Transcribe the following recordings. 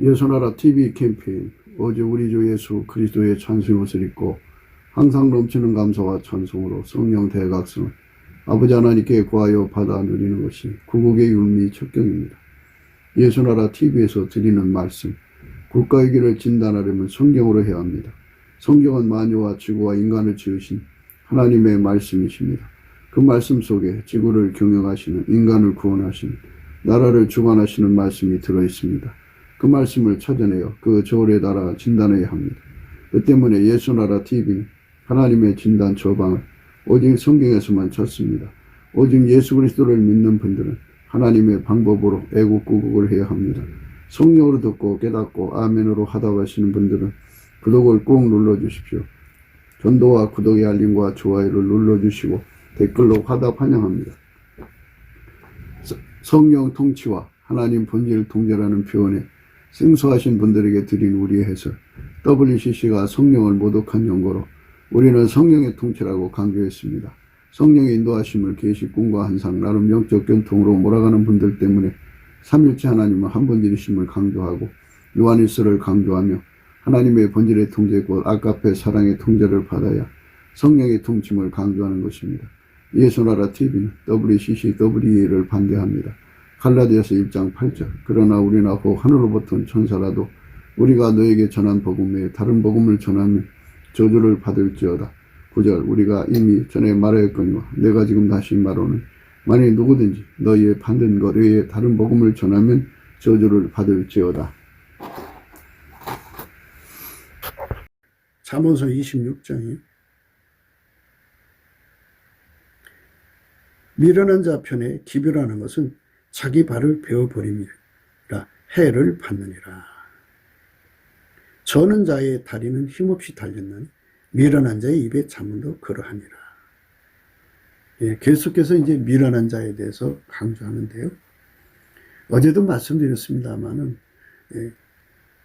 예수나라 TV 캠페인 오직 우리 주 예수 그리스도의 찬송 옷을 입고 항상 넘치는 감사와 찬송으로 성령 대각성을 아버지 하나님께 구하여 받아 누리는 것이 구국의 율미 척경입니다. 예수나라 TV에서 드리는 말씀, 국가의 길을 진단하려면 성경으로 해야 합니다. 성경은 만유와 지구와 인간을 지으신 하나님의 말씀이십니다. 그 말씀 속에 지구를 경영하시는, 인간을 구원하시는, 나라를 주관하시는 말씀이 들어있습니다. 그 말씀을 찾아내어 그 저울에 달아 진단해야 합니다. 그 때문에 예수나라 TV는 하나님의 진단 처방을 오직 성경에서만 찾습니다. 오직 예수 그리스도를 믿는 분들은 하나님의 방법으로 애국구국을 해야 합니다. 성령으로 듣고 깨닫고 아멘으로 하다 가시는 분들은 구독을 꼭 눌러주십시오. 전도와 구독의 알림과 좋아요를 눌러주시고 댓글로 화답 환영합니다. 성령 통치와 하나님 본질 통제라는 표현에 생소하신 분들에게 드린 우리의 해설, WCC가 성령을 모독한 용어로 우리는 성령의 통치라고 강조했습니다. 성령의 인도하심을 계시 꿈과 환상, 나름 영적 견통으로 몰아가는 분들 때문에 삼일체 하나님은 한 본질이심을 강조하고 요한일서를 강조하며 하나님의 본질의 통제 곧 아가페 사랑의 통제를 받아야 성령의 통침을 강조하는 것입니다. 예수나라 TV는 WCC, WEA를 반대합니다. 갈라디아서 1장 8절 그러나 우리나 혹 하늘로부터 온 천사라도 우리가 너에게 전한 복음 외에 다른 복음을 전하면 저주를 받을지어다. 9절 우리가 이미 전에 말하였거니와 내가 지금 다시 말하는 만일 누구든지 너희의 받은 것 외에 다른 복음을 전하면 저주를 받을지어다. 잠언서 26장이요. 미련한 자 편에 기별하는 것은 자기 발을 베어버림이라 해를 받느니라. 저는 자의 다리는 힘없이 달렸나니 미련한 자의 입에 잠언도 그러하니라. 예, 계속해서 이제 미련한 자에 대해서 강조하는데요. 어제도 말씀드렸습니다만은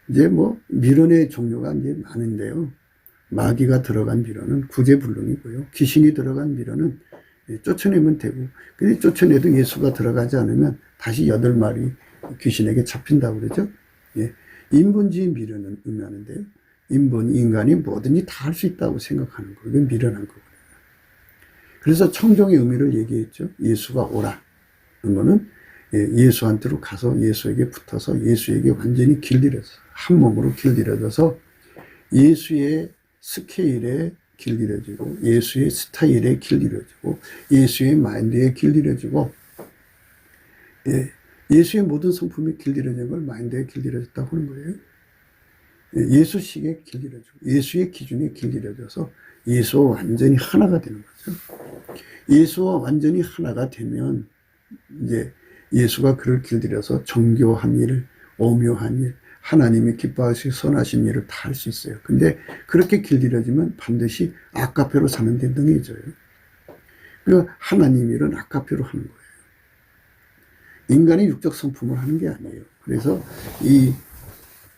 이제 뭐 미련의 종류가 이제 많은데요. 마귀가 들어간 미련은 구제불능이고요. 귀신이 들어간 미련은 쫓아내면 되고, 근데 쫓아내도 예수가 들어가지 않으면 다시 8마리 귀신에게 잡힌다고 그러죠. 예. 인본주의 미련은 의미하는데요. 인간이 뭐든지 다 할 수 있다고 생각하는 거. 이건 미련한 거거든요. 그래서 청정의 의미를 얘기했죠. 예수가 오라는 거는 예수한테로 가서 예수에게 붙어서 예수에게 완전히 길들여서 한 몸으로 길들여져서 예수의 스케일에 길들여지고 예수의 스타일에 길들여지고 예수의 마인드에 길들여지고 예수의 모든 성품이 길들여진 걸 마인드에 길들여졌다고 하는 거예요. 예수식에 길들여지고 예수의 기준에 길들여져서 예수와 완전히 하나가 되는 거죠. 예수와 완전히 하나가 되면 이제 예수가 그를 길들여서 정교한 일, 오묘한 일, 하나님이 기뻐하시고 선하신 일을 다 할 수 있어요. 근데 그렇게 길들여지면 반드시 아카페로 사는 데 능해져요. 그러니까 하나님 일은 아카페로 하는 거예요. 인간이 육적 성품을 하는 게 아니에요. 그래서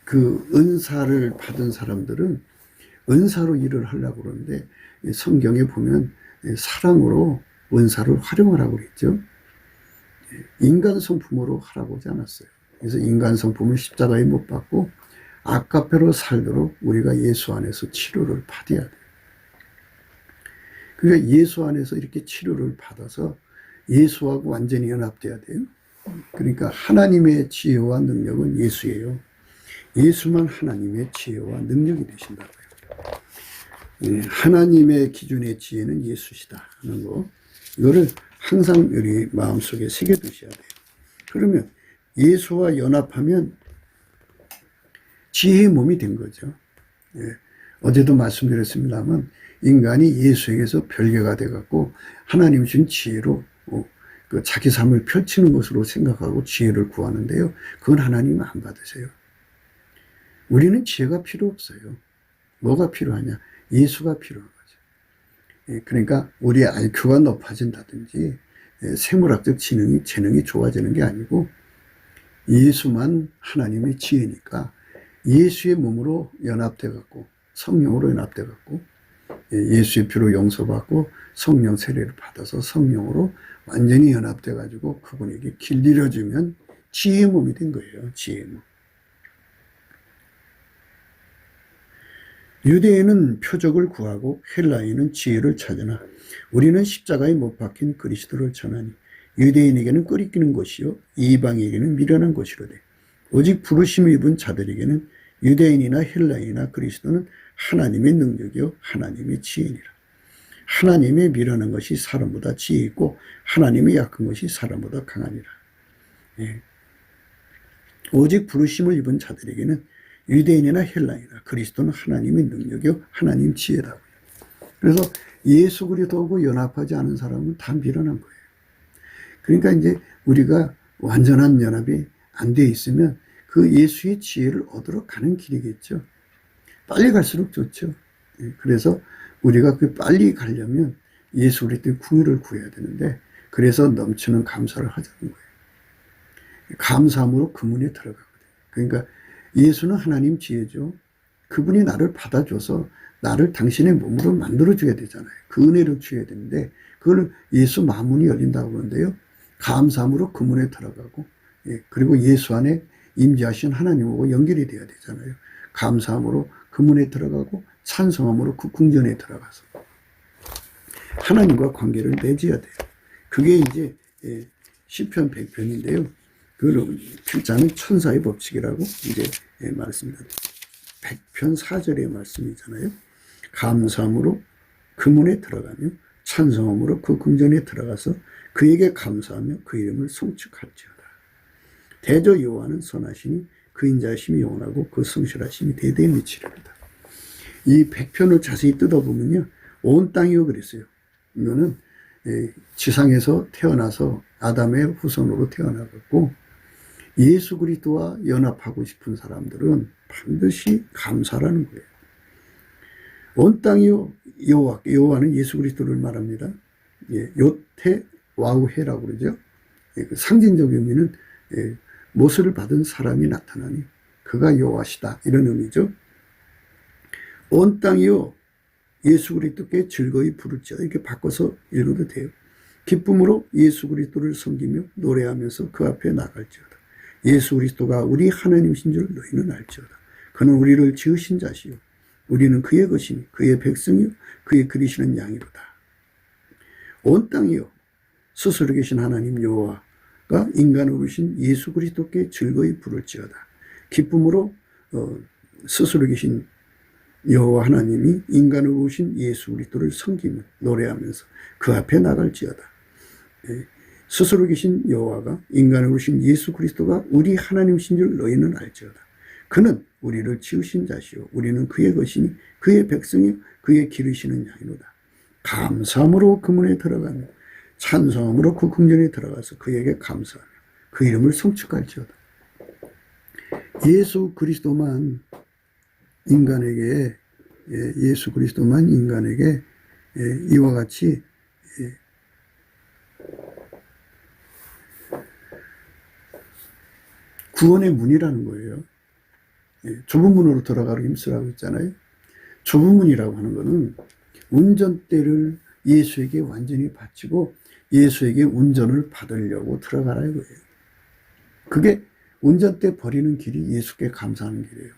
그 은사를 받은 사람들은 은사로 일을 하려고 그러는데 성경에 보면 사랑으로 은사를 활용하라고 그랬죠. 인간 성품으로 하라고 하지 않았어요. 그래서 인간 성품을 십자가에 못 박고 아카페로 살도록 우리가 예수 안에서 치료를 받아야 돼요. 그러니까 예수 안에서 이렇게 치료를 받아서 예수하고 완전히 연합돼야 돼요. 그러니까 하나님의 지혜와 능력은 예수예요. 예수만 하나님의 지혜와 능력이 되신다고요. 하나님의 기준의 지혜는 예수시다 하는 거, 이거를 항상 우리 마음속에 새겨두셔야 돼요. 그러면 예수와 연합하면 지혜의 몸이 된 거죠. 어제도 말씀드렸습니다만 인간이 예수에게서 별개가 돼갖고 하나님 주신 지혜로 그 자기 삶을 펼치는 것으로 생각하고 지혜를 구하는데요. 그건 하나님은 안 받으세요. 우리는 지혜가 필요 없어요. 뭐가 필요하냐? 예수가 필요한 거죠. 그러니까 우리의 IQ가 높아진다든지 생물학적 재능이 좋아지는 게 아니고 예수만 하나님의 지혜니까 예수의 몸으로 연합돼 갖고 성령으로 연합돼 갖고 예수의 피로 용서받고 성령 세례를 받아서 성령으로 완전히 연합돼 가지고 그분에게 길들여주면 지혜의 몸이 된 거예요. 지혜의 몸. 유대인은 표적을 구하고 헬라인은 지혜를 찾으나 우리는 십자가에 못 박힌 그리스도를 전하니 유대인에게는 끄리끼는 것이요 이방에게는 미련한 것이로되 오직 부르심을 입은 자들에게는 유대인이나 헬라인이나 그리스도는 하나님의 능력이요 하나님의 지혜니라. 하나님의 미련한 것이 사람보다 지혜 있고 하나님의 약한 것이 사람보다 강하니라. 예. 오직 부르심을 입은 자들에게는 유대인이나 헬라인이나 그리스도는 하나님의 능력이요 하나님 지혜라고요. 그래서 예수 그리스도하고 연합하지 않은 사람은 다 미련한 거예요. 그러니까 이제 우리가 완전한 연합이 안 돼 있으면 그 예수의 지혜를 얻으러 가는 길이겠죠. 빨리 갈수록 좋죠. 그래서 우리가 그 빨리 가려면 예수 그리스도의 궁유를 구해야 되는데 그래서 넘치는 감사를 하자는 거예요. 감사함으로 그 문에 들어가거든요. 그러니까 예수는 하나님 지혜죠. 그분이 나를 받아줘서 나를 당신의 몸으로 만들어줘야 되잖아요. 그 은혜를 줘야 되는데 그걸 예수 마문이 열린다고 그러는데요. 감사함으로 그 문에 들어가고 그리고 예수 안에 임재하신 하나님하고 연결이 돼야 되잖아요. 감사함으로 그 문에 들어가고 찬송함으로 그 궁전에 들어가서 하나님과 관계를 맺어야 돼요. 그게 이제 시편 100편인데요. 그 필자는 천사의 법칙이라고 이제 말씀입니다. 100편 4절의 말씀이잖아요. 감사함으로 그 문에 들어가며 찬송함으로 그 궁전에 들어가서 그에게 감사하며 그 이름을 송축할지어다. 대저 여호와는 선하시니 그 인자하심이 영원하고 그 성실하심이 대대에 미치리로다. 이 100편을 자세히 뜯어보면요. 온 땅이요 그랬어요. 이거는 지상에서 태어나서 아담의 후손으로 태어나갔고 예수 그리스도와 연합하고 싶은 사람들은 반드시 감사라는 거예요. 온 땅이요 여호와는 예수 그리스도를 말합니다. 요태 와우해라고 그러죠. 상징적 의미는 모세를 받은 사람이 나타나니 그가 여호와시다 이런 의미죠. 온 땅이요 예수 그리스도께 즐거이 부를지어다 이렇게 바꿔서 읽어도 돼요. 기쁨으로 예수 그리스도를 섬기며 노래하면서 그 앞에 나갈지어다. 예수 그리스도가 우리 하나님이신 줄 너희는 알지어다. 그는 우리를 지으신 자시요 우리는 그의 것이니 그의 백성이요 그의 기르시는 양이로다. 온 땅이요 스스로 계신 하나님 여호와가 인간으로 오신 예수 그리스도께 즐거이 부를지어다. 기쁨으로 스스로 계신 여호와 하나님이 인간으로 오신 예수 그리스도를 섬기며 노래하면서 그 앞에 나갈지어다. 스스로 계신 여호와가 인간으로 오신 예수 그리스도가 우리 하나님이신 줄 너희는 알지어다. 그는 우리를 지으신 자시요 우리는 그의 것이니 그의 백성이요 그의 기르시는 양이로다. 감사함으로 그 문에 들어가며 찬송함으로 그 궁전에 들어가서 그에게 감사하며 그 이름을 송축할지어다. 예수 그리스도만 인간에게 이와 같이 구원의 문이라는 거예요. 좁은 문으로 들어가기 힘쓰라고 했잖아요. 좁은 문이라고 하는 거는 운전대를 예수에게 완전히 바치고 예수에게 운전을 받으려고 들어가라 이거예요. 그게 운전대 버리는 길이 예수께 감사하는 길이에요.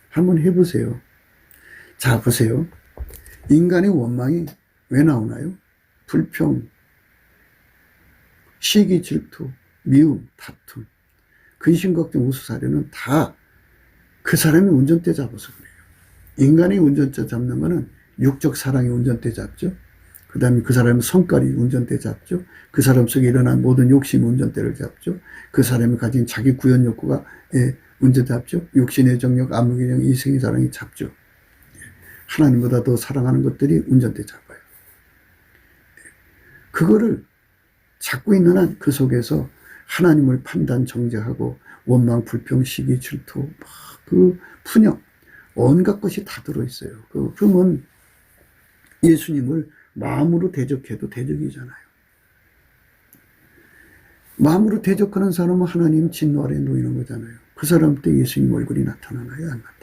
한번 해보세요. 자, 보세요. 인간의 원망이 왜 나오나요? 불평, 시기, 질투, 미움, 다툼, 근심, 걱정, 우수사려는 다 그 사람이 운전대 잡아서 그래요. 인간이 운전대 잡는 거는 육적 사랑이 운전대 잡죠. 그 다음에 그 사람의 성깔이 운전대 잡죠. 그 사람 속에 일어난 모든 욕심이 운전대를 잡죠. 그 사람이 가진 자기 구현 욕구가 운전 잡죠. 육신의 정욕, 암흑의 이생의 사랑이 잡죠. 하나님보다 더 사랑하는 것들이 운전대 잡아요. 그거를 잡고 있는 한 그 속에서 하나님을 판단, 정죄하고 원망, 불평, 시기, 질투, 그 분영, 온갖 것이 다 들어있어요. 그러면 예수님을 마음으로 대적해도 대적이잖아요. 마음으로 대적하는 사람은 하나님 진노 아래 놓이는 거잖아요. 그 사람 때 예수님 얼굴이 나타나나요? 안 나타나죠.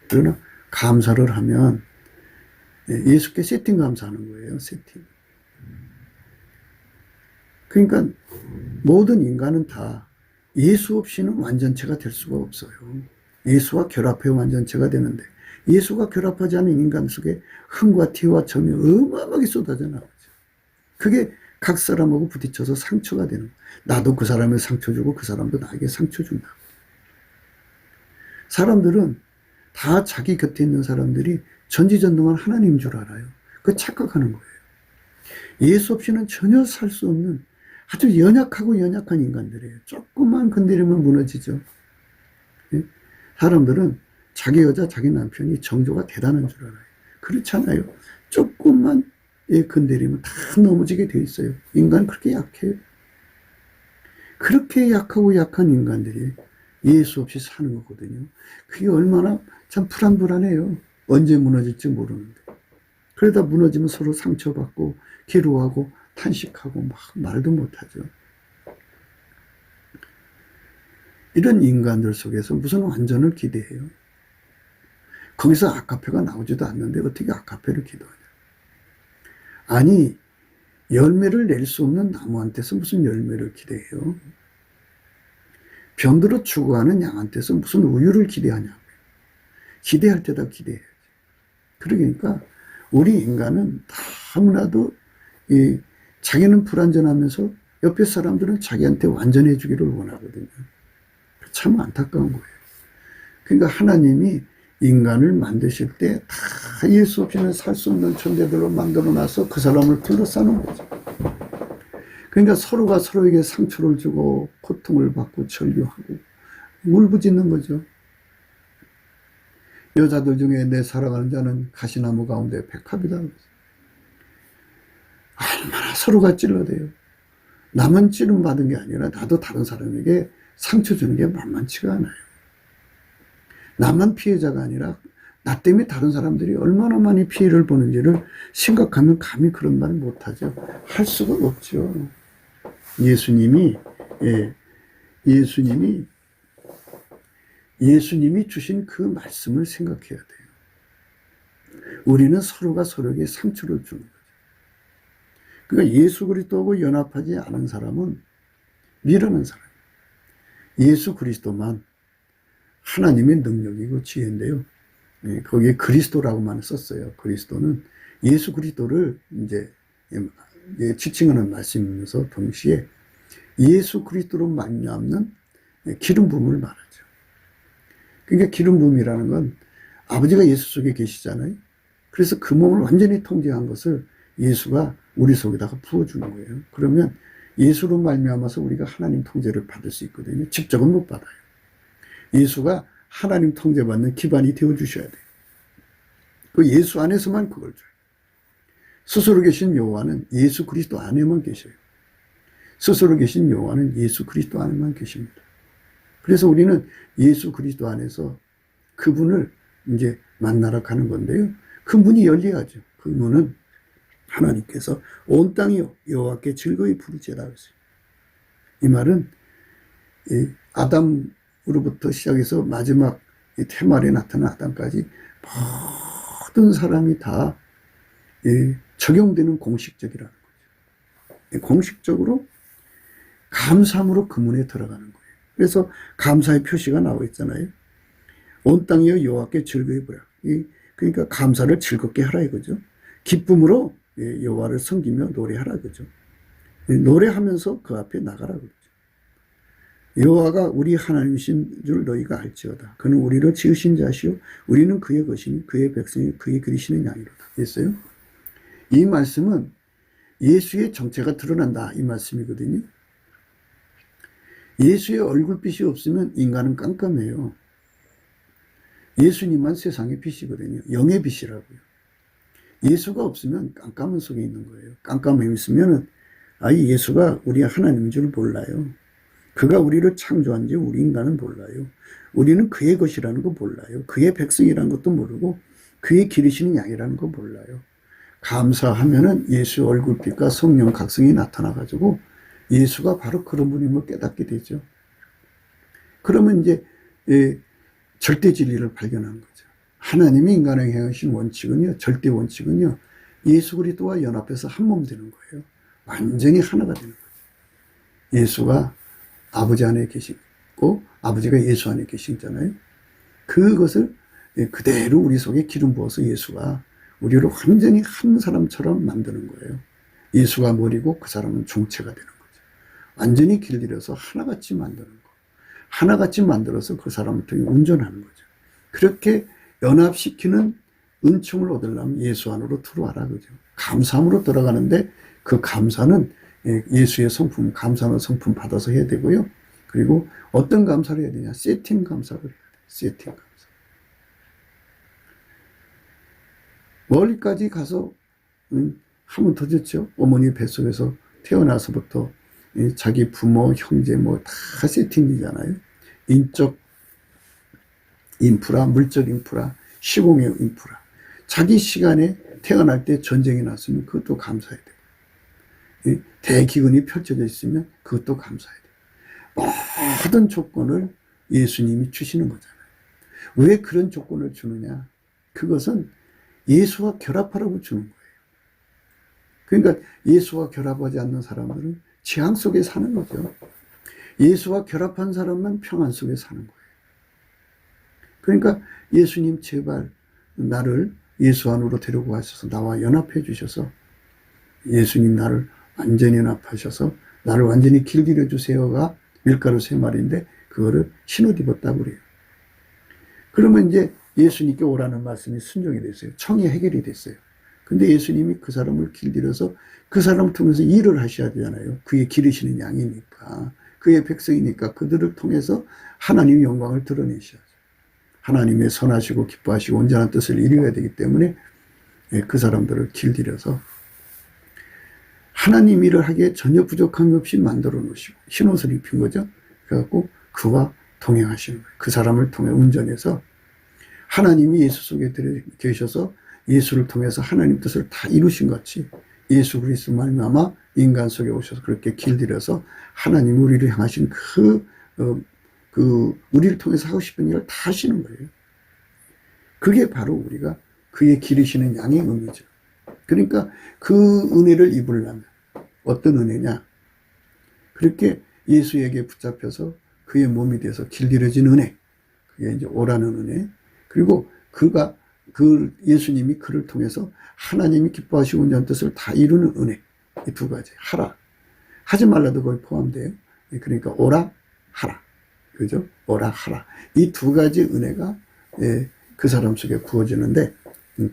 그러나 감사를 하면 예수께 세팅 감사하는 거예요. 세팅. 그러니까 모든 인간은 다 예수 없이는 완전체가 될 수가 없어요. 예수와 결합해 완전체가 되는데 예수가 결합하지 않은 인간 속에 흥과 티와 점이 어마어마하게 쏟아져 나오죠. 그게 각 사람하고 부딪혀서 상처가 되는 거예요. 나도 그 사람을 상처 주고 그 사람도 나에게 상처 준다. 사람들은 다 자기 곁에 있는 사람들이 전지전능한 하나님인 줄 알아요. 그 착각하는 거예요. 예수 없이는 전혀 살 수 없는 아주 연약하고 연약한 인간들이에요. 조금만 건드리면 무너지죠. 사람들은 자기 여자, 자기 남편이 정조가 대단한 줄 알아요. 그렇잖아요. 조금만 건드리면 다 넘어지게 돼 있어요. 인간은 그렇게 약해요. 그렇게 약하고 약한 인간들이 예수 없이 사는 거거든요. 그게 얼마나 참 불안불안해요. 언제 무너질지 모르는데. 그러다 무너지면 서로 상처받고 기로하고 탄식하고 막 말도 못하죠. 이런 인간들 속에서 무슨 완전을 기대해요? 거기서 아카페가 나오지도 않는데 어떻게 아카페를 기도하냐? 아니, 열매를 낼 수 없는 나무한테서 무슨 열매를 기대해요? 병들어 죽어가는 양한테서 무슨 우유를 기대하냐고요. 기대할 때다 기대해야지. 그러니까 우리 인간은 너무나도 자기는 불완전하면서 옆에 사람들은 자기한테 완전해 주기를 원하거든요. 참 안타까운 거예요. 그러니까 하나님이 인간을 만드실 때 다 예수 없이는 살 수 없는 존재들로 만들어 놔서 그 사람을 둘러싸는 거죠. 그러니까 서로가 서로에게 상처를 주고 고통을 받고 절규하고 울부짖는 거죠. 여자들 중에 내 사랑하는 자는 가시나무 가운데 백합이다. 얼마나 서로가 찔러대요. 남은 찌름 받은 게 아니라 나도 다른 사람에게 상처 주는 게 만만치가 않아요. 나만 피해자가 아니라 나 때문에 다른 사람들이 얼마나 많이 피해를 보는지를 생각하면 감히 그런 말 못하죠. 할 수가 없죠. 예수님이 주신 그 말씀을 생각해야 돼요. 우리는 서로가 서로에게 상처를 주는 거죠. 그러니까 예수 그리스도하고 연합하지 않은 사람은 미련한 사람이에요. 예수 그리스도만 하나님의 능력이고 지혜인데요. 거기에 그리스도라고만 썼어요. 그리스도는 예수 그리스도를 이제 지칭하는 말씀이면서 동시에 예수 그리스도로 말미암는 기름 부음을 말하죠. 그러니까 기름 부음이라는 건 아버지가 예수 속에 계시잖아요. 그래서 그 몸을 완전히 통제한 것을 예수가 우리 속에다가 부어주는 거예요. 그러면 예수로 말미암아서 우리가 하나님 통제를 받을 수 있거든요. 직접은 못 받아요. 예수가 하나님 통제받는 기반이 되어주셔야 돼요. 그 예수 안에서만 그걸 줘요. 스스로 계신 여호와는 예수 그리스도 안에만 계셔요. 스스로 계신 여호와는 예수 그리스도 안에만 계십니다. 그래서 우리는 예수 그리스도 안에서 그분을 이제 만나러 가는 건데요. 그 문이 열려야죠. 그 문은 하나님께서 온 땅이 여호와께 즐거이 부르짖으라 했어요. 이 말은 아담으로부터 시작해서 마지막 태말에 나타난 아담까지 모든 사람이 다 적용되는 공식적이라는 거죠. 공식적으로 감사함으로 그 문에 들어가는 거예요. 그래서 감사의 표시가 나와 있잖아요. 온 땅이여 여호와께 즐거이 부르라. 그러니까 감사를 즐겁게 하라 이거죠. 기쁨으로 여호와를 섬기며 노래하라 그죠. 노래하면서 그 앞에 나가라 그죠. 여호와가 우리 하나님이신 줄 너희가 알지어다. 그는 우리를 지으신 자시요 우리는 그의 것이니 그의 백성이 그의 기르시는 양이로다. 됐어요? 이 말씀은 예수의 정체가 드러난다 이 말씀이거든요. 예수의 얼굴빛이 없으면 인간은 깜깜해요. 예수님만 세상의 빛이거든요. 영의 빛이라고요. 예수가 없으면 깜깜한 속에 있는 거예요. 깜깜함이 있으면 예수가 우리 하나님인 줄 몰라요. 그가 우리를 창조한 지 우리 인간은 몰라요. 우리는 그의 것이라는 거 몰라요. 그의 백성이라는 것도 모르고 그의 기르시는 양이라는 거 몰라요. 감사하면은 예수의 얼굴빛과 성령 각성이 나타나가지고 예수가 바로 그런 분임을 깨닫게 되죠. 그러면 이제 절대 진리를 발견하는 거죠. 하나님이 인간에게 행하신 원칙은요, 절대 원칙은요, 예수 그리스도와 연합해서 한 몸 되는 거예요. 완전히 하나가 되는 거예요. 예수가 아버지 안에 계시고 아버지가 예수 안에 계시잖아요. 그것을 그대로 우리 속에 기름 부어서 예수가 우리를 완전히 한 사람처럼 만드는 거예요. 예수가 머리고 그 사람은 종체가 되는 거죠. 완전히 길들여서 하나같이 만드는 거. 하나같이 만들어서 그 사람을 통해 운전하는 거죠. 그렇게 연합시키는 은총을 얻으려면 예수 안으로 들어와라 그죠. 감사함으로 들어가는데 그 감사는 예수의 성품, 감사하는 성품 받아서 해야 되고요. 그리고 어떤 감사를 해야 되냐? 세팅 감사를 해야 돼요. 세팅 감사. 멀리까지 가서 하면 더 좋죠. 어머니 뱃속에서 태어나서부터 자기 부모, 형제 뭐 다 세팅이잖아요. 인적 인프라, 물적 인프라, 시공의 인프라. 자기 시간에 태어날 때 전쟁이 났으면 그것도 감사해야 돼요. 대기근이 펼쳐져 있으면 그것도 감사해야 돼요. 모든 조건을 예수님이 주시는 거잖아요. 왜 그런 조건을 주느냐? 그것은 예수와 결합하라고 주는 거예요. 그러니까 예수와 결합하지 않는 사람들은 재앙 속에 사는 거죠. 예수와 결합한 사람만 평안 속에 사는 거예요. 그러니까 예수님 제발 나를 예수 안으로 데리고 가셔서 나와 연합해 주셔서 예수님 나를 완전히 연합하셔서 나를 완전히 길들여 주세요가 밀가루 3마리인데 그거를 신옷 입었다고 그래요. 그러면 이제 예수님께 오라는 말씀이 순종이 됐어요. 청이 해결이 됐어요. 근데 예수님이 그 사람을 길들여서 그 사람을 통해서 일을 하셔야 되잖아요. 그의 기르시는 양이니까. 그의 백성이니까 그들을 통해서 하나님의 영광을 드러내셔야죠. 하나님의 선하시고 기뻐하시고 온전한 뜻을 이루어야 되기 때문에 그 사람들을 길들여서 하나님 일을 하기에 전혀 부족함이 없이 만들어 놓으시고 흰옷을 입힌 거죠. 그래갖고 그와 동행하시는 거예요. 그 사람을 통해 운전해서 하나님이 예수 속에 계셔서 예수를 통해서 하나님 뜻을 다 이루신 같이 예수 그리스도 말미암아 인간 속에 오셔서 그렇게 길들여서 하나님 우리를 향하신 우리를 통해서 하고 싶은 일을 다 하시는 거예요. 그게 바로 우리가 그의 기르시는 양의 의미죠. 그러니까 그 은혜를 입으려면 어떤 은혜냐? 그렇게 예수에게 붙잡혀서 그의 몸이 돼서 길들여진 은혜. 그게 이제 오라는 은혜. 그리고 예수님이 그를 통해서 하나님이 기뻐하시고 온전한 뜻을 다 이루는 은혜. 이 두 가지. 하라. 하지 말라도 거기 포함돼요. 그러니까 오라, 하라. 그죠? 오라, 하라. 이 두 가지 은혜가 그 사람 속에 부어지는데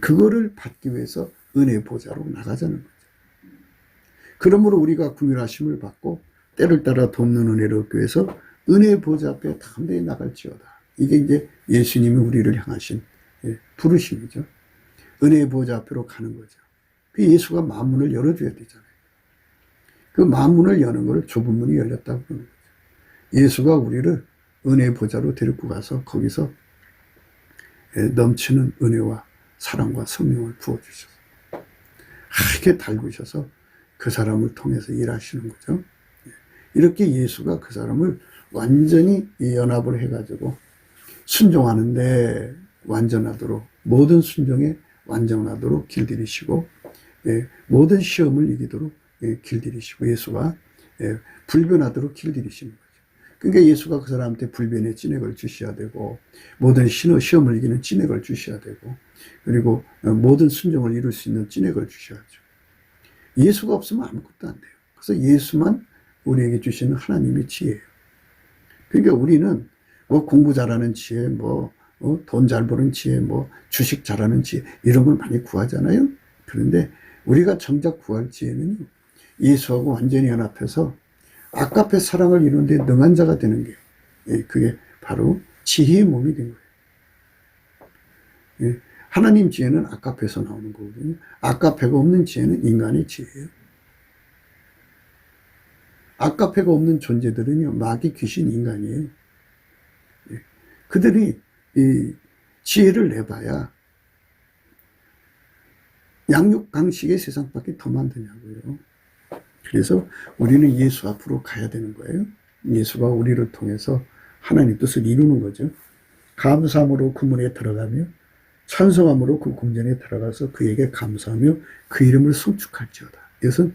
그거를 받기 위해서 은혜 보좌로 나가자는 거죠. 그러므로 우리가 긍휼하심을 받고 때를 따라 돕는 은혜를 얻기 위해서 은혜 보좌 앞에 담대히 나갈지어다. 이게 이제 예수님이 우리를 향하신 부르심이죠. 은혜 보좌 앞으로 가는 거죠. 그 예수가 만문을 열어줘야 되잖아요. 그 만문을 여는 걸 좁은 문이 열렸다고 그러는 거죠. 예수가 우리를 은혜 보좌로 데리고 가서 거기서 넘치는 은혜와 사랑과 성령을 부어주셔서 하게 달구셔서 그 사람을 통해서 일하시는 거죠. 이렇게 예수가 그 사람을 완전히 연합을 해가지고 순종하는데 완전하도록 모든 순종에 완전하도록 길들이시고 모든 시험을 이기도록 길들이시고 예수가 불변하도록 길들이시는 거죠. 그러니까 예수가 그 사람한테 불변의 찐액을 주셔야 되고 모든 시험을 이기는 찐액을 주셔야 되고 그리고 모든 순종을 이룰 수 있는 찐액을 주셔야죠. 예수가 없으면 아무것도 안 돼요. 그래서 예수만 우리에게 주시는 하나님의 지혜예요. 그러니까 우리는 뭐 공부 잘하는 지혜, 돈 잘 버는 지혜, 주식 잘하는 지혜 이런 걸 많이 구하잖아요. 그런데 우리가 정작 구할 지혜는요. 예수하고 완전히 연합해서 아까페 사랑을 이루는데 능한 자가 되는 게 그게 바로 지혜의 몸이 된 거예요. 하나님 지혜는 아까페에서 나오는 거거든요. 아까페가 없는 지혜는 인간의 지혜예요. 아까페가 없는 존재들은요. 마귀, 귀신, 인간이에요. 그들이 이 지혜를 내봐야 양육강식의 세상밖에 더 만드냐고요. 그래서 우리는 예수 앞으로 가야 되는 거예요. 예수가 우리를 통해서 하나님 뜻을 이루는 거죠. 감사함으로 그 문에 들어가며 찬송함으로 그 궁전에 들어가서 그에게 감사하며 그 이름을 송축할지어다. 이것은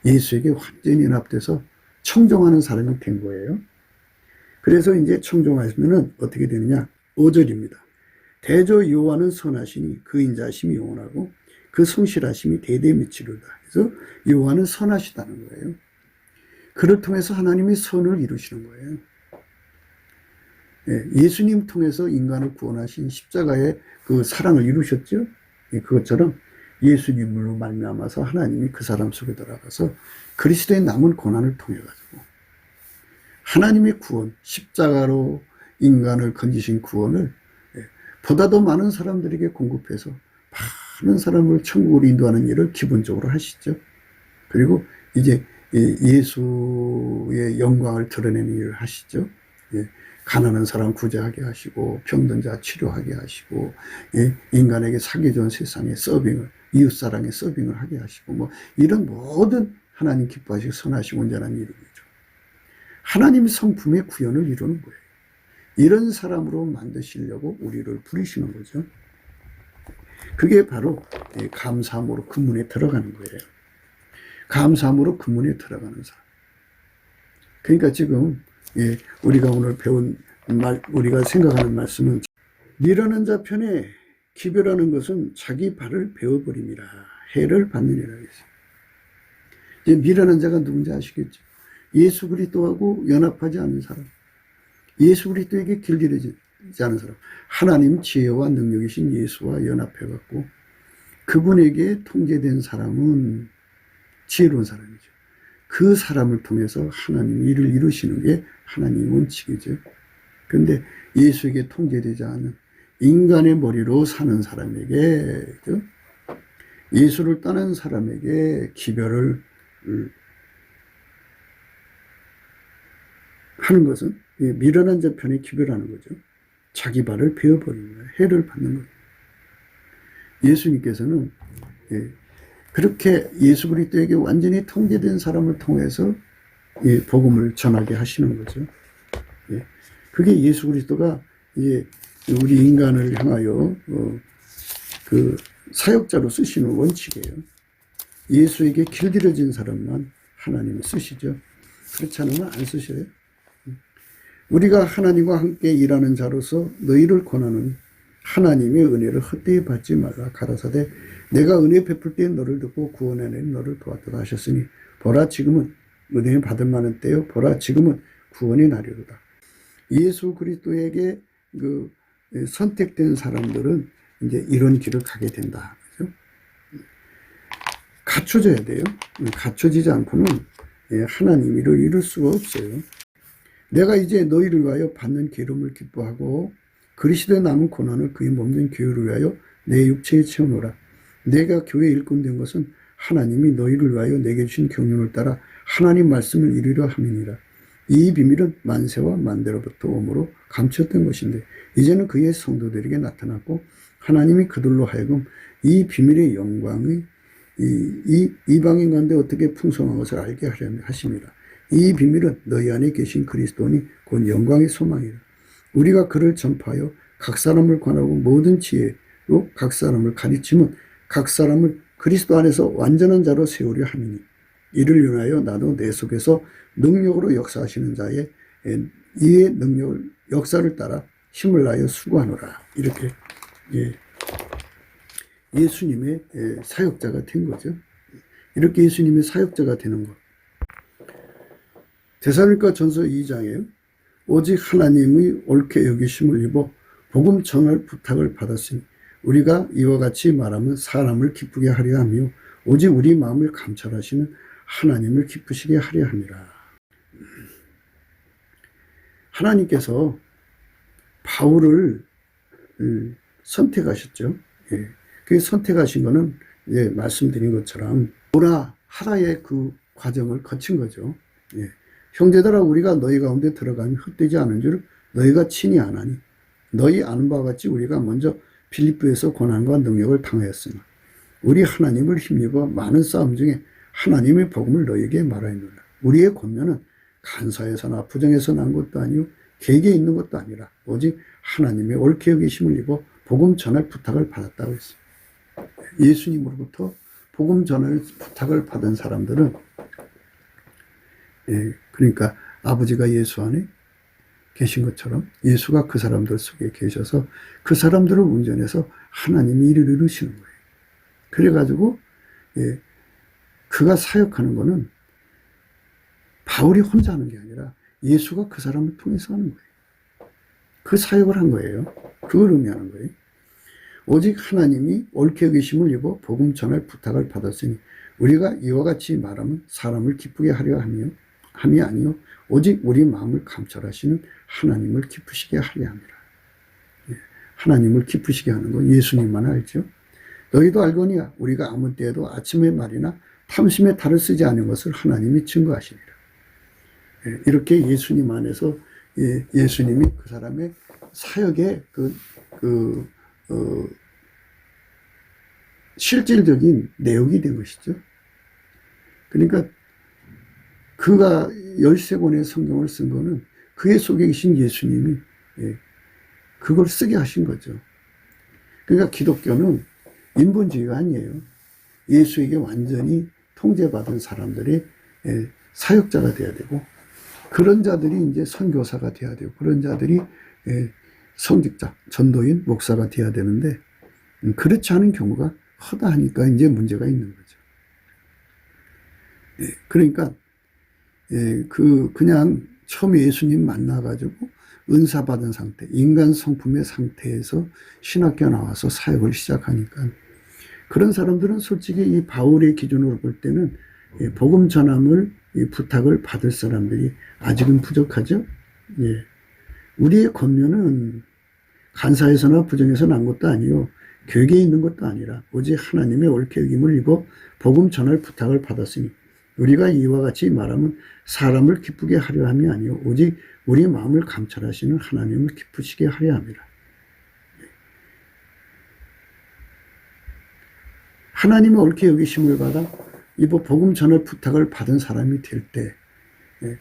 예수에게 완전히 연합돼서 청종하는 사람이 된 거예요. 그래서 이제 청종하시면은 어떻게 되느냐? 5절입니다. 대저 여호와는 선하시니 그 인자심이 영원하고 그 성실하심이 대대 미치리로다. 그래서 여호와는 선하시다는 거예요. 그를 통해서 하나님이 선을 이루시는 거예요. 예수님 통해서 인간을 구원하신 십자가의 그 사랑을 이루셨죠. 그것처럼 예수님으로 말미암아서 하나님이 그 사람 속에 들어가서 그리스도의 남은 고난을 통해 가지고 하나님의 구원, 십자가로 인간을 건지신 구원을 보다도 많은 사람들에게 공급해서 많은 사람을 천국으로 인도하는 일을 기본적으로 하시죠. 그리고 이제 예수의 영광을 드러내는 일을 하시죠. 가난한 사람 구제하게 하시고 병든 자 치료하게 하시고 인간에게 살기 좋은 세상에 서빙을, 이웃사랑에 서빙을 하게 하시고 뭐 이런 모든 하나님 기뻐하시고 선하시고 온전한 일이죠. 하나님 성품의 구현을 이루는 거예요. 이런 사람으로 만드시려고 우리를 부르시는 거죠. 그게 바로 감사함으로 그 문에 들어가는 거예요. 감사함으로 그 문에 들어가는 사람. 그러니까 지금 우리가 오늘 배운 우리가 생각하는 말씀은 미련한 자 편에 기별하는 것은 자기 발을 베어버림이라 해를 받느니라 했어요. 이제 미련한 자가 누군지 아시겠죠? 예수 그리스도하고 연합하지 않는 사람, 예수 그리스도에게 길들여지지 않은 사람, 하나님 지혜와 능력이신 예수와 연합해갖고 그분에게 통제된 사람은 지혜로운 사람이죠. 그 사람을 통해서 하나님 일을 이루시는 게 하나님의 원칙이죠. 그런데 예수에게 통제되지 않은 인간의 머리로 사는 사람에게, 예수를 떠난 사람에게 기별을 하는 것은 미련한 자 편에 기별하는 거죠. 자기 발을 베어버리는 거예요. 해를 받는 거예요. 예수님께서는 그렇게 예수 그리스도에게 완전히 통제된 사람을 통해서 복음을 전하게 하시는 거죠. 그게 예수 그리스도가 우리 인간을 향하여 그 사역자로 쓰시는 원칙이에요. 예수에게 길들여진 사람만 하나님이 쓰시죠. 그렇지 않으면 안 쓰셔요. 우리가 하나님과 함께 일하는 자로서 너희를 권하는 하나님의 은혜를 헛되이 받지 말라. 가라사대 내가 은혜 베풀 때 너를 듣고 구원해 낸 너를 도왔도다 하셨으니 보라 지금은 은혜 받을 만한 때요. 보라 지금은 구원의 날이로다. 예수 그리스도에게 그 선택된 사람들은 이제 이런 길을 가게 된다. 그죠? 갖춰져야 돼요. 갖춰지지 않고는 하나님 일을 이룰 수가 없어요. 내가 이제 너희를 위하여 받는 기름을 기뻐하고 그리스도의 남은 고난을 그의 몸된 교회를 위하여 내 육체에 채우노라. 내가 교회 일꾼 된 것은 하나님이 너희를 위하여 내게 주신 경륜을 따라 하나님 말씀을 이루려 함이니라. 이 비밀은 만세와 만대로부터 오므로 감추었던 것인데 이제는 그의 성도들에게 나타났고 하나님이 그들로 하여금 이 비밀의 영광의 이방인 가운데 어떻게 풍성한 것을 알게 하려 하심이라. 이 비밀은 너희 안에 계신 그리스도니 곧 영광의 소망이라. 우리가 그를 전파하여 각 사람을 권하고 모든 지혜로 각 사람을 가르치면 각 사람을 그리스도 안에서 완전한 자로 세우려 함이니 이를 위하여 나도 내 속에서 능력으로 역사하시는 자의 이의 능력을 역사를 따라 힘을 나여 수고하노라. 이렇게 예수님의 사역자가 된 거죠. 이렇게 예수님의 사역자가 되는 것. 데살로니가 전서 2장에 오직 하나님의 옳게 여기심을 입어 복음 전할 부탁을 받았으니 우리가 이와 같이 말하면 사람을 기쁘게 하려 하며 오직 우리 마음을 감찰하시는 하나님을 기쁘시게 하려 함이라. 하나님께서 바울을 선택하셨죠. 그 선택하신 거는 말씀드린 것처럼 오라 하라의 그 과정을 거친 거죠. 형제들아 우리가 너희 가운데 들어가면 헛되지 않은 줄 너희가 친히 아나니 너희 아는 바와 같이 우리가 먼저 빌립보에서 고난과 능력을 당하였으나 우리 하나님을 힘입어 많은 싸움 중에 하나님의 복음을 너희에게 말하였노라. 우리의 권면은 간사에서나 부정에서 난 것도 아니요 계기에 있는 것도 아니라 오직 하나님의 옳게 여기심을 입어 복음 전할 부탁을 받았다고 했어요. 예수님으로부터 복음 전할 부탁을 받은 사람들은 그러니까 아버지가 예수 안에 계신 것처럼 예수가 그 사람들 속에 계셔서 그 사람들을 운전해서 하나님이 일을 이루시는 거예요. 그래가지고 그가 사역하는 거는 바울이 혼자 하는 게 아니라 예수가 그 사람을 통해서 하는 거예요. 그 사역을 한 거예요. 그걸 의미하는 거예요. 오직 하나님이 옳게 여기심을 입어 복음 전할 부탁을 받았으니 우리가 이와 같이 말하면 사람을 기쁘게 하려 함이 아니요 오직 우리 마음을 감찰하시는 하나님을 기쁘시게 하려 함이라. 하나님을 기쁘시게 하는 건 예수님만 알죠. 너희도 알거니와 우리가 아무 때에도 아침의 말이나 탐심의 탈을 쓰지 않은 것을 하나님이 증거하시니라. 이렇게 예수님 안에서 예수님이 그 사람의 사역의 실질적인 내용이 된 것이죠. 그러니까 그가 13권의 성경을 쓴 거는 그의 속에 계신 예수님이 그걸 쓰게 하신 거죠. 그러니까 기독교는 인본주의가 아니에요. 예수에게 완전히 통제받은 사람들이 사역자가 돼야 되고 그런 자들이 이제 선교사가 돼야 되고 그런 자들이 성직자, 전도인, 목사가 돼야 되는데 그렇지 않은 경우가 허다하니까 이제 문제가 있는 거죠. 그러니까 그냥 처음에 예수님 만나가지고 은사 받은 상태, 인간 성품의 상태에서 신학교 나와서 사역을 시작하니까 그런 사람들은 솔직히 이 바울의 기준으로 볼 때는 복음 전함을 부탁을 받을 사람들이 아직은 부족하죠. 우리의 권면은 간사에서나 부정에서 난 것도 아니요 교계에 있는 것도 아니라 오직 하나님의 옳게 여김을 입어 복음 전할 부탁을 받았으니 우리가 이와 같이 말하면 사람을 기쁘게 하려 함이 아니요 오직 우리 마음을 감찰하시는 하나님을 기쁘시게 하려 함이라. 하나님의 옳게 여기심을 받아 이거 복음 전할 부탁을 받은 사람이 될 때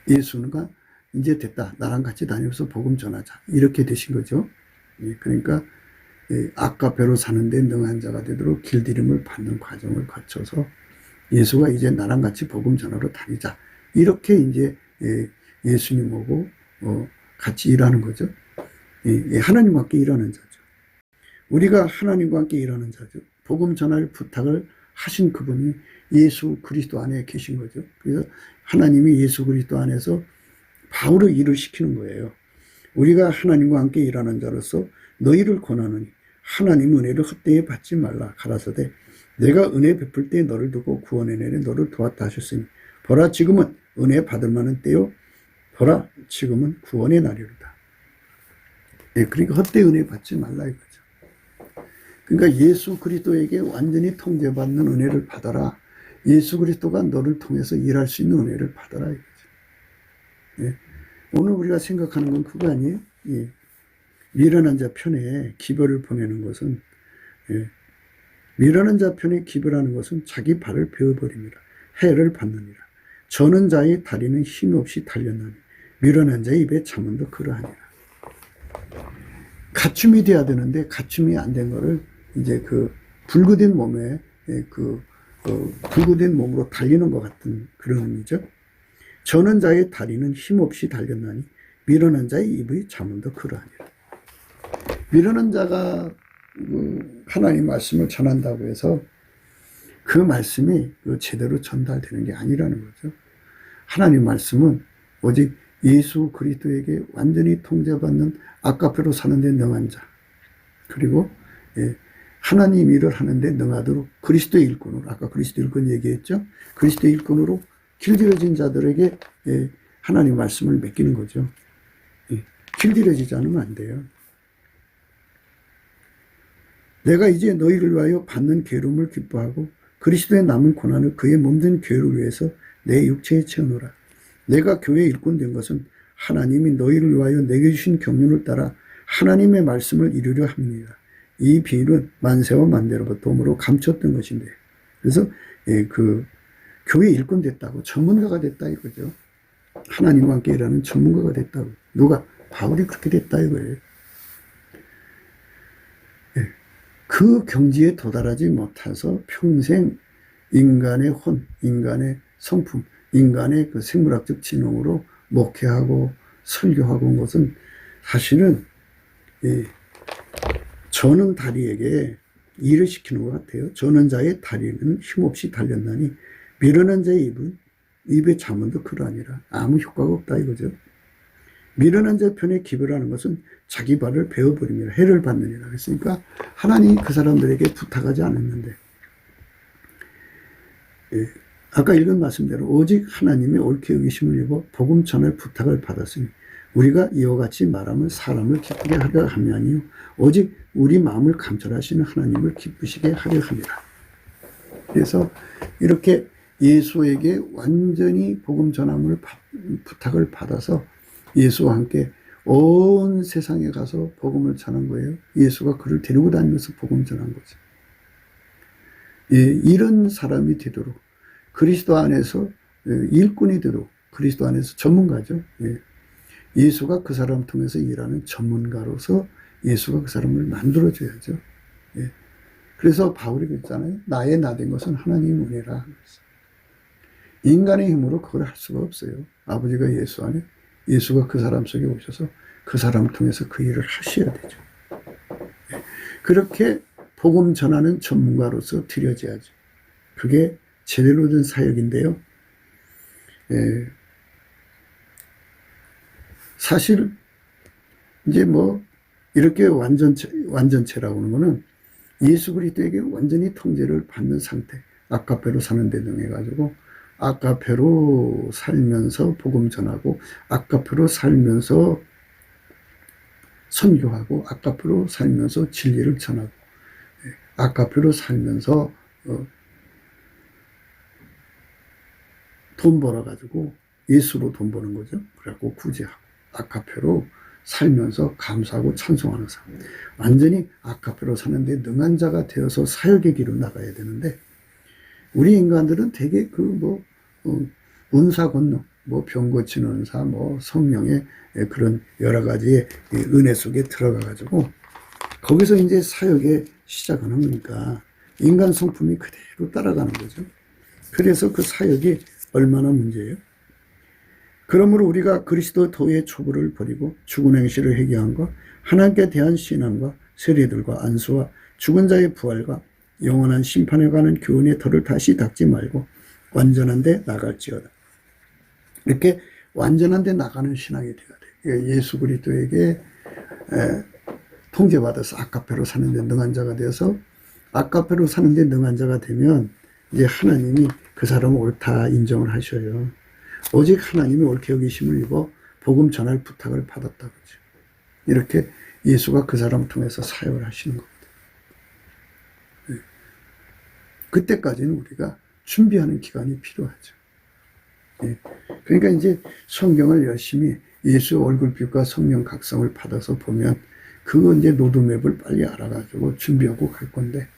예수가 이제 됐다. 나랑 같이 다니면서 복음 전하자. 이렇게 되신 거죠. 그러니까 악과 배로 사는데 능한 자가 되도록 길들임을 받는 과정을 거쳐서 예수가 이제 나랑 같이 복음 전하러 다니자. 이렇게 이제 예수님하고 같이 일하는 거죠. 하나님과 함께 일하는 자죠. 우리가 하나님과 함께 일하는 자죠. 복음 전할 부탁을 하신 그분이 예수 그리스도 안에 계신 거죠. 그래서 하나님이 예수 그리스도 안에서 바울의 일을 시키는 거예요. 우리가 하나님과 함께 일하는 자로서 너희를 권하노니 하나님 은혜를 헛되이 받지 말라. 가라사대 내가 은혜 베풀 때 너를 두고 구원의 내내 너를 도왔다 하셨으니 보라 지금은 은혜 받을 만한 때요 보라 지금은 구원의 날이로다. 그러니까 헛되이 은혜 받지 말라 이거죠. 그러니까 예수 그리스도에게 완전히 통제받는 은혜를 받아라. 예수 그리스도가 너를 통해서 일할 수 있는 은혜를 받아라 이거죠. 오늘 우리가 생각하는 건 그거 아니에요? 미련한 자 편에 기별을 보내는 것은 미련한 자 편에 기별하는 것은 자기 발을 베어버립니다. 해를 받느니라. 저는 자의 다리는 힘없이 달렸나니 미련한 자의 입에 잠언도 그러하니라. 갖춤이 돼야 되는데 갖춤이 안 된 거를 이제 그 불구된 몸에 불구된 몸으로 달리는 것 같은 그런 의미죠. 저는 자의 다리는 힘없이 달렸나니 미련한 자의 입의 잠언도 그러하니라. 미련한 자가 하나님 말씀을 전한다고 해서 그 말씀이 제대로 전달되는 게 아니라는 거죠. 하나님 말씀은 오직 예수 그리스도에게 완전히 통제받는 악과표로 사는데 능한 자 그리고 하나님 일을 하는데 능하도록 그리스도의 일꾼으로 아까 그리스도 일꾼 얘기했죠. 그리스도의 일꾼으로 길들여진 자들에게 하나님 말씀을 맡기는 거죠. 길들여지지 않으면 안 돼요. 내가 이제 너희를 위하여 받는 괴로움을 기뻐하고 그리스도의 남은 고난을 그의 몸된 교회를 위해서 내 육체에 채우노라. 내가 교회의 일꾼 된 것은 하나님이 너희를 위하여 내게 주신 경륜을 따라 하나님의 말씀을 이루려 함이니라. 이 비밀은 만세와 만대로부터 몸으로 감췄던 것인데 그래서 그 교회 일꾼 됐다고 전문가가 됐다 이거죠. 하나님과 함께 일하는 전문가가 됐다고. 누가? 바울이 그렇게 됐다 이거예요. 그 경지에 도달하지 못해서 평생 인간의 혼, 인간의 성품, 인간의 그 생물학적 지능으로 목회하고 설교하고 온 것은 사실은 저는 다리에게 일을 시키는 것 같아요. 저는 자의 다리는 힘없이 달렸나니 미련한 자의 입에 잠언도 그러하니라. 아무 효과가 없다 이거죠. 미련한 자 편에 기별하는 것은 자기 발을 베어버리며 해를 받느니라. 그랬으니까 하나님이 그 사람들에게 부탁하지 않았는데, 아까 읽은 말씀대로 오직 하나님의 옳게 여기심을 입어 복음 전할 부탁을 받았으니 우리가 이와 같이 말하면 사람을 기쁘게 하려 함이 아니요 오직 우리 마음을 감찰하시는 하나님을 기쁘시게 하려 함이라. 그래서 이렇게 예수에게 완전히 복음 전함을 부탁을 받아서 예수와 함께 온 세상에 가서 복음을 전한 거예요. 예수가 그를 데리고 다니면서 복음 전한 거죠. 이런 사람이 되도록 그리스도 안에서 일꾼이 되도록 그리스도 안에서 전문가죠. 예수가 그 사람 통해서 일하는 전문가로서 예수가 그 사람을 만들어줘야죠. 그래서 바울이 그랬잖아요. 나의 나된 것은 하나님의 은혜라. 인간의 힘으로 그걸 할 수가 없어요. 아버지가 예수 안에 예수가 그 사람 속에 오셔서 그 사람을 통해서 그 일을 하셔야 되죠. 그렇게 복음 전하는 전문가로서 드려져야죠. 그게 제대로 된 사역인데요. 사실 이제 뭐 이렇게 완전체라고 하는 거는 예수 그리스도에게 완전히 통제를 받는 상태, 아카페로 사는 데 등해가지고 아카페로 살면서 복음 전하고 아카페로 살면서 선교하고 아카페로 살면서 진리를 전하고 아카페로 살면서 돈 벌어가지고 예수로 돈 버는 거죠. 그래갖고 구제하고 아카페로 살면서 감사하고 찬송하는 사람. 완전히 아카페로 사는데 능한 자가 되어서 사역의 길로 나가야 되는데 우리 인간들은 되게 은사 권능, 병 고치는 은사, 성령의 그런 여러 가지의 은혜 속에 들어가가지고 거기서 이제 사역의 시작을 하니까 인간 성품이 그대로 따라가는 거죠. 그래서 그 사역이 얼마나 문제예요? 그러므로 우리가 그리스도 도의 초부를 버리고 죽은 행실을 회개한 것, 하나님께 대한 신앙과 세례들과 안수와 죽은 자의 부활과 영원한 심판에 관한 교훈의 털을 다시 닦지 말고 완전한 데 나갈지어다. 이렇게 완전한 데 나가는 신앙이 되어야 돼요. 예수 그리스도에게 통제받아서 아카페로 사는 데 능한 자가 되어서 아카페로 사는 데 능한 자가 되면 이제 하나님이 그 사람을 옳다 인정을 하셔요. 오직 하나님이 옳게 여기심을 입어 복음 전할 부탁을 받았다고 하죠. 이렇게 예수가 그 사람을 통해서 사역을 하시는 겁니다. 그때까지는 우리가 준비하는 기간이 필요하죠. 그러니까 이제 성경을 열심히 예수의 얼굴빛과 성령 각성을 받아서 보면 그 이제 로드맵을 빨리 알아가지고 준비하고 갈 건데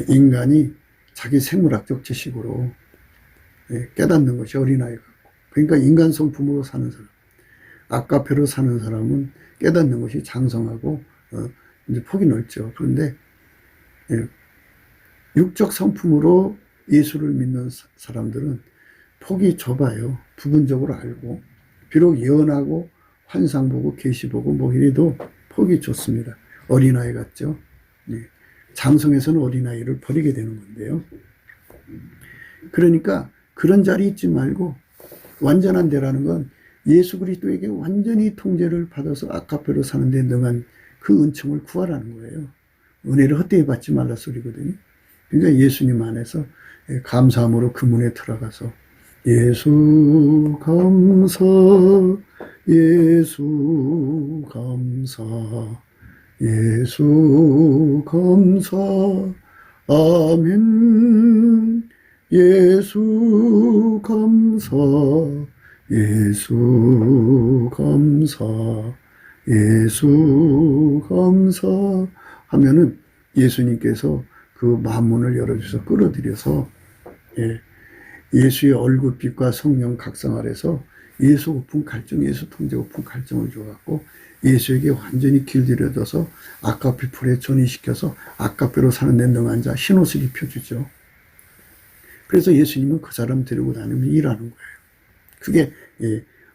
인간이 자기 생물학적 지식으로 깨닫는 것이 어린아이 같고 그러니까 인간 성품으로 사는 사람 아카페로 사는 사람은 깨닫는 것이 장성하고 이제 폭이 넓죠. 그런데 육적 성품으로 예수를 믿는 사람들은 폭이 좁아요. 부분적으로 알고 비록 예언하고 환상 보고 계시 보고 이래도 폭이 좁습니다. 어린아이 같죠. 장성에서는 어린아이를 버리게 되는 건데요. 그러니까 그런 자리 있지 말고 완전한 데라는 건 예수 그리스도에게 완전히 통제를 받아서 아카페로 사는 데 능한 그 은총을 구하라는 거예요. 은혜를 헛되이 받지 말라 소리거든요. 그러니까 예수님 안에서 감사함으로 그 문에 들어가서 예수 감사 예수 감사 예수 감사 아멘 예수 감사 예수 감사 예수 감사 하면은 예수님께서 그 만문을 열어주셔서 끌어들여서 예수의 얼굴빛과 성령 각성 아래서 예수 오픈 갈증, 예수 통제 오픈 갈증을 줘갖고 예수에게 완전히 길들여져서 아카페 풀에 전이시켜서 아카페로 사는 데 능한 자 흰옷을 입혀주죠. 그래서 예수님은 그 사람 데리고 다니면 일하는 거예요. 그게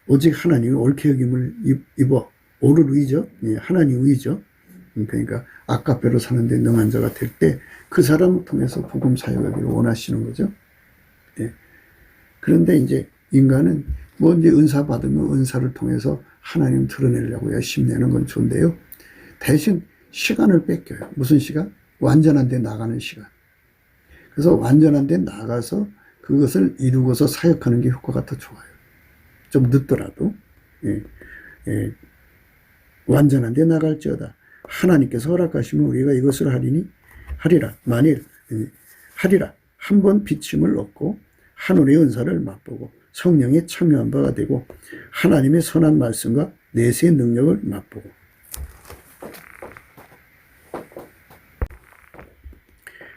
오직 하나님이 옳게 여김을 입어. 오를 의죠. 예, 하나님 의죠. 그러니까 아까페로 사는데 능한 자가 될 때 그 사람을 통해서 복음 사역하기를 원하시는 거죠. 예. 그런데 이제 인간은 뭐 이제 은사 받으면 은사를 통해서 하나님 드러내려고 열심히 내는 건 좋은데요. 대신 시간을 뺏겨요. 무슨 시간? 완전한 데 나가는 시간. 그래서 완전한 데 나가서 그것을 이루고서 사역하는 게 효과가 더 좋아요. 좀 늦더라도. 예. 예. 완전한 데 나갈지어다. 하나님께서 허락하시면 우리가 이것을 하리라. 만일 하리라. 한 번 비침을 얻고 하늘의 은사를 맛보고 성령에 참여한 바가 되고 하나님의 선한 말씀과 내세의 능력을 맛보고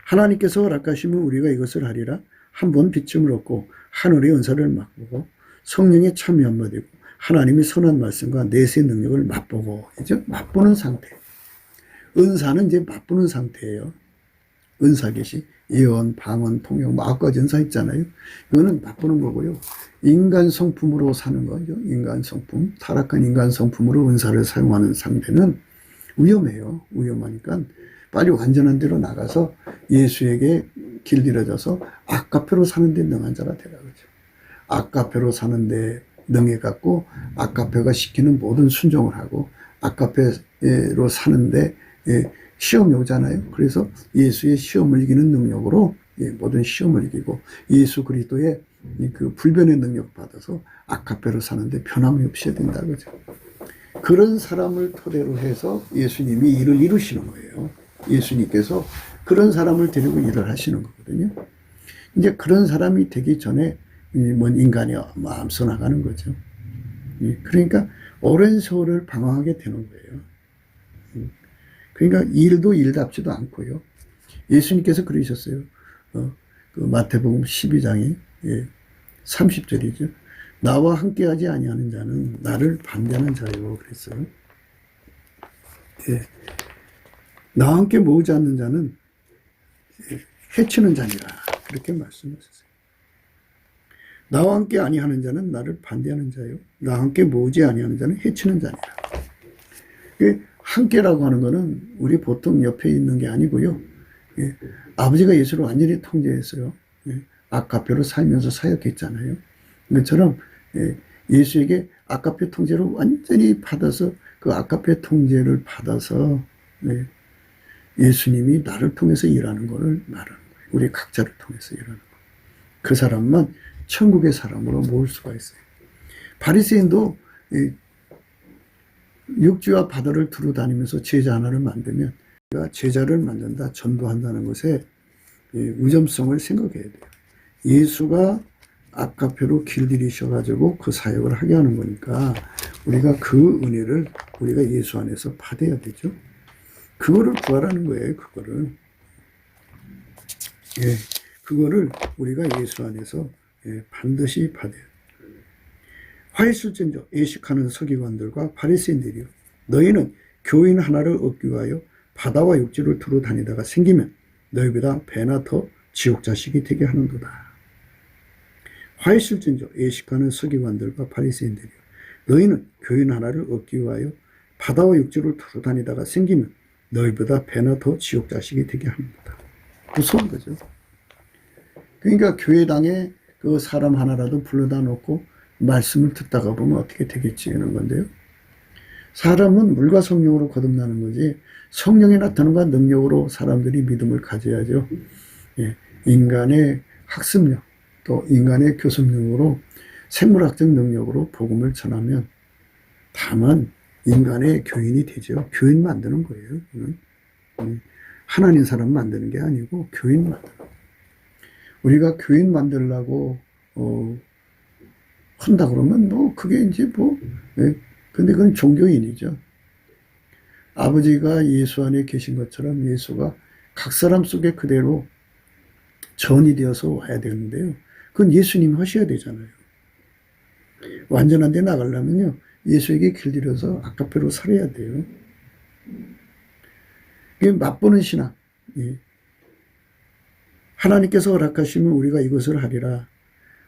하나님께서 허락하시면 우리가 이것을 하리라. 한 번 비침을 얻고 하늘의 은사를 맛보고 성령에 참여한 바 되고 하나님의 선한 말씀과 내세의 능력을 맛보고 이제 맛보는 상태. 은사는 이제 맛보는 상태예요. 은사 계시, 예언, 방언, 통역, 뭐 아까 은사 있잖아요. 이거는 맛보는 거고요. 인간 성품으로 사는 거죠. 인간 성품, 타락한 인간 성품으로 은사를 사용하는 상대는 위험해요. 위험하니까 빨리 완전한 데로 나가서 예수에게 길들여져서 아까페로 사는데 능한 자가 되라 그러죠. 아까페로 사는데 능해갖고 아까페가 시키는 모든 순종을 하고 아까페로 사는데 시험이 오잖아요. 그래서 예수의 시험을 이기는 능력으로 모든 시험을 이기고 예수 그리스도의 그 불변의 능력 받아서 아까페로 사는데 변함이 없어야 된다 그죠. 그런 사람을 토대로 해서 예수님이 일을 이루시는 거예요. 예수님께서 그런 사람을 데리고 일을 하시는 거거든요. 이제 그런 사람이 되기 전에 뭔 인간이 앞서 나가는 거죠. 그러니까 오랜 세월을 방황하게 되는 거예요. 그러니까 일도 일답지도 않고요. 예수님께서 그러셨어요. 그 마태복음 12장이 30절이죠. 나와 함께하지 아니하는 자는 나를 반대하는 자요. 그랬어요. 예. 나와 함께 모으지 않는 자는 해치는 자니라. 그렇게 말씀하셨어요. 나와 함께 아니하는 자는 나를 반대하는 자요. 나와 함께 모으지 아니하는 자는 해치는 자니라. 함께라고 하는 것은 우리 보통 옆에 있는 게 아니고요. 예. 아버지가 예수를 완전히 통제했어요. 예. 아까페로 살면서 사역했잖아요. 그것처럼 예수에게 아까페 통제를 완전히 받아서 그 아까페 통제를 받아서 예수님이 나를 통해서 일하는 것을 말하는 거예요. 우리 각자를 통해서 일하는 거예요. 그 사람만 천국의 사람으로 모을 수가 있어요. 바리새인도 육지와 바다를 두루 다니면서 제자 하나를 만들면 제자를 만든다, 전도한다는 것에 우점성을 생각해야 돼요. 예수가 아까페로 길들이셔가지고 그 사역을 하게 하는 거니까 우리가 그 은혜를 우리가 예수 안에서 받아야 되죠. 그거를 구하라는 거예요. 그거를. 그거를 우리가 예수 안에서 반드시 받아야 돼요. 화일술전조 예식하는 서기관들과 바리새인들이요, 너희는 교인 하나를 얻기 위하여 바다와 육지를 두루 다니다가 생기면 너희보다 배나 더 지옥 자식이 되게 하는도다. 화일술전조 예식하는 서기관들과 바리새인들이요, 너희는 교인 하나를 얻기 위하여 바다와 육지를 두루 다니다가 생기면 너희보다 배나 더 지옥 자식이 되게 하는도다. 무서운 거죠. 그러니까 교회당에 그 사람 하나라도 불러다 놓고 말씀을 듣다가 보면 어떻게 되겠지 이런 건데요. 사람은 물과 성령으로 거듭나는 거지 성령이 나타남과 능력으로 사람들이 믿음을 가져야죠. 인간의 학습력 또 인간의 교섭력으로 생물학적 능력으로 복음을 전하면 다만 인간의 교인이 되죠. 교인 만드는 거예요. 하나님 사람 만드는 게 아니고 교인 만드는 거예요. 우리가 교인 만들려고 한다 그러면 뭐 그게 이제 뭐 근데 그건 종교인이죠. 아버지가 예수 안에 계신 것처럼 예수가 각 사람 속에 그대로 전이 되어서 와야 되는데요. 그건 예수님 하셔야 되잖아요. 완전한 데 나가려면요, 예수에게 길들여서 아까페로 살아야 돼요. 이게 맛보는 신앙. 하나님께서 허락하시면 우리가 이것을 하리라.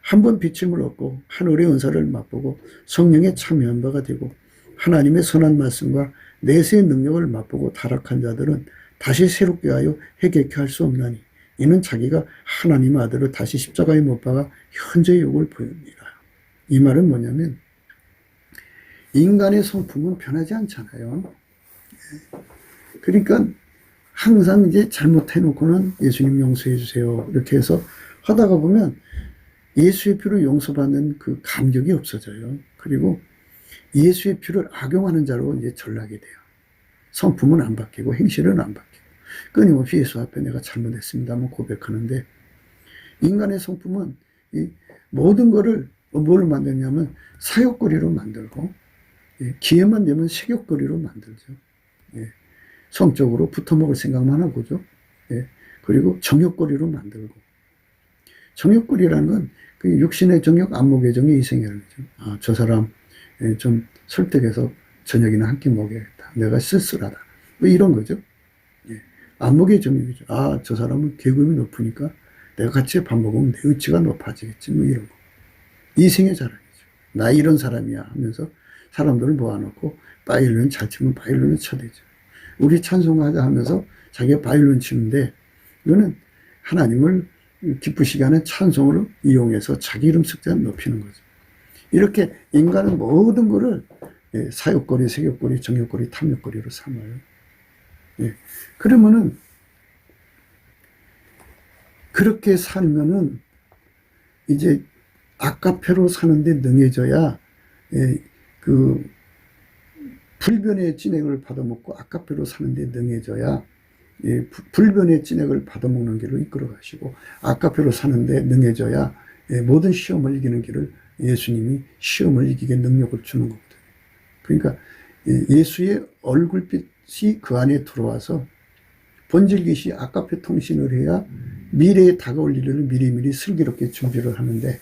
한 번 비침을 얻고 하늘의 은사를 맛보고 성령에 참여한 바가 되고 하나님의 선한 말씀과 내세의 능력을 맛보고 타락한 자들은 다시 새롭게 하여 회개케 할 수 없나니 이는 자기가 하나님의 아들을 다시 십자가에 못 박아 현재의 욕을 보입니다. 이 말은 뭐냐면 인간의 성품은 변하지 않잖아요. 그러니까 항상 이제 잘못해놓고는 예수님 용서해 주세요 이렇게 해서 하다가 보면 예수의 피로 용서받는 그 감격이 없어져요. 그리고 예수의 피를 악용하는 자로 이제 전락이 돼요. 성품은 안 바뀌고 행실은 안 바뀌고 끊임없이 예수 앞에 내가 잘못했습니다만 고백하는데 인간의 성품은 이 모든 거를 뭘 만드냐면 사욕거리로 만들고 기회만 되면 식욕거리로 만들죠. 성적으로 붙어먹을 생각만 하고죠. 그리고 정욕거리로 만들고 정욕거리라는 건 그 육신의 정욕, 안목의 정욕, 이생이라는 거죠. 아, 저 사람 좀 설득해서 저녁이나 한 끼 먹여야겠다. 내가 쓸쓸하다. 뭐 이런 거죠. 안목의 정욕이죠. 아, 저 사람은 계급이 높으니까 내가 같이 밥 먹으면 내 의치가 높아지겠지. 뭐 이런 거. 이생의 자랑이죠. 나 이런 사람이야 하면서 사람들을 모아놓고 바이올린 잘 치면 바이올린을 쳐대죠. 우리 찬송하자 하면서 자기가 바이올린 치는데 이거는 하나님을 기쁘시게 하는 찬송으로 이용해서 자기 이름 숫자 높이는 거죠. 이렇게 인간은 모든 것을 사욕거리, 색욕거리, 정욕거리, 탐욕거리로 삼아요. 그러면은 그렇게 살면은 이제 아까페로 사는데 능해져야 그 불변의 진액을 받아먹고 아까페로 사는데 능해져야 불변의 진액을 받아먹는 길로 이끌어 가시고 아까페로 사는데 능해져야 모든 시험을 이기는 길을 예수님이 시험을 이기게 능력을 주는 거거든요. 그러니까 예수의 얼굴빛이 그 안에 들어와서 번질깃이 아까페 통신을 해야 미래에 다가올 일을 미리미리 슬기롭게 준비를 하는데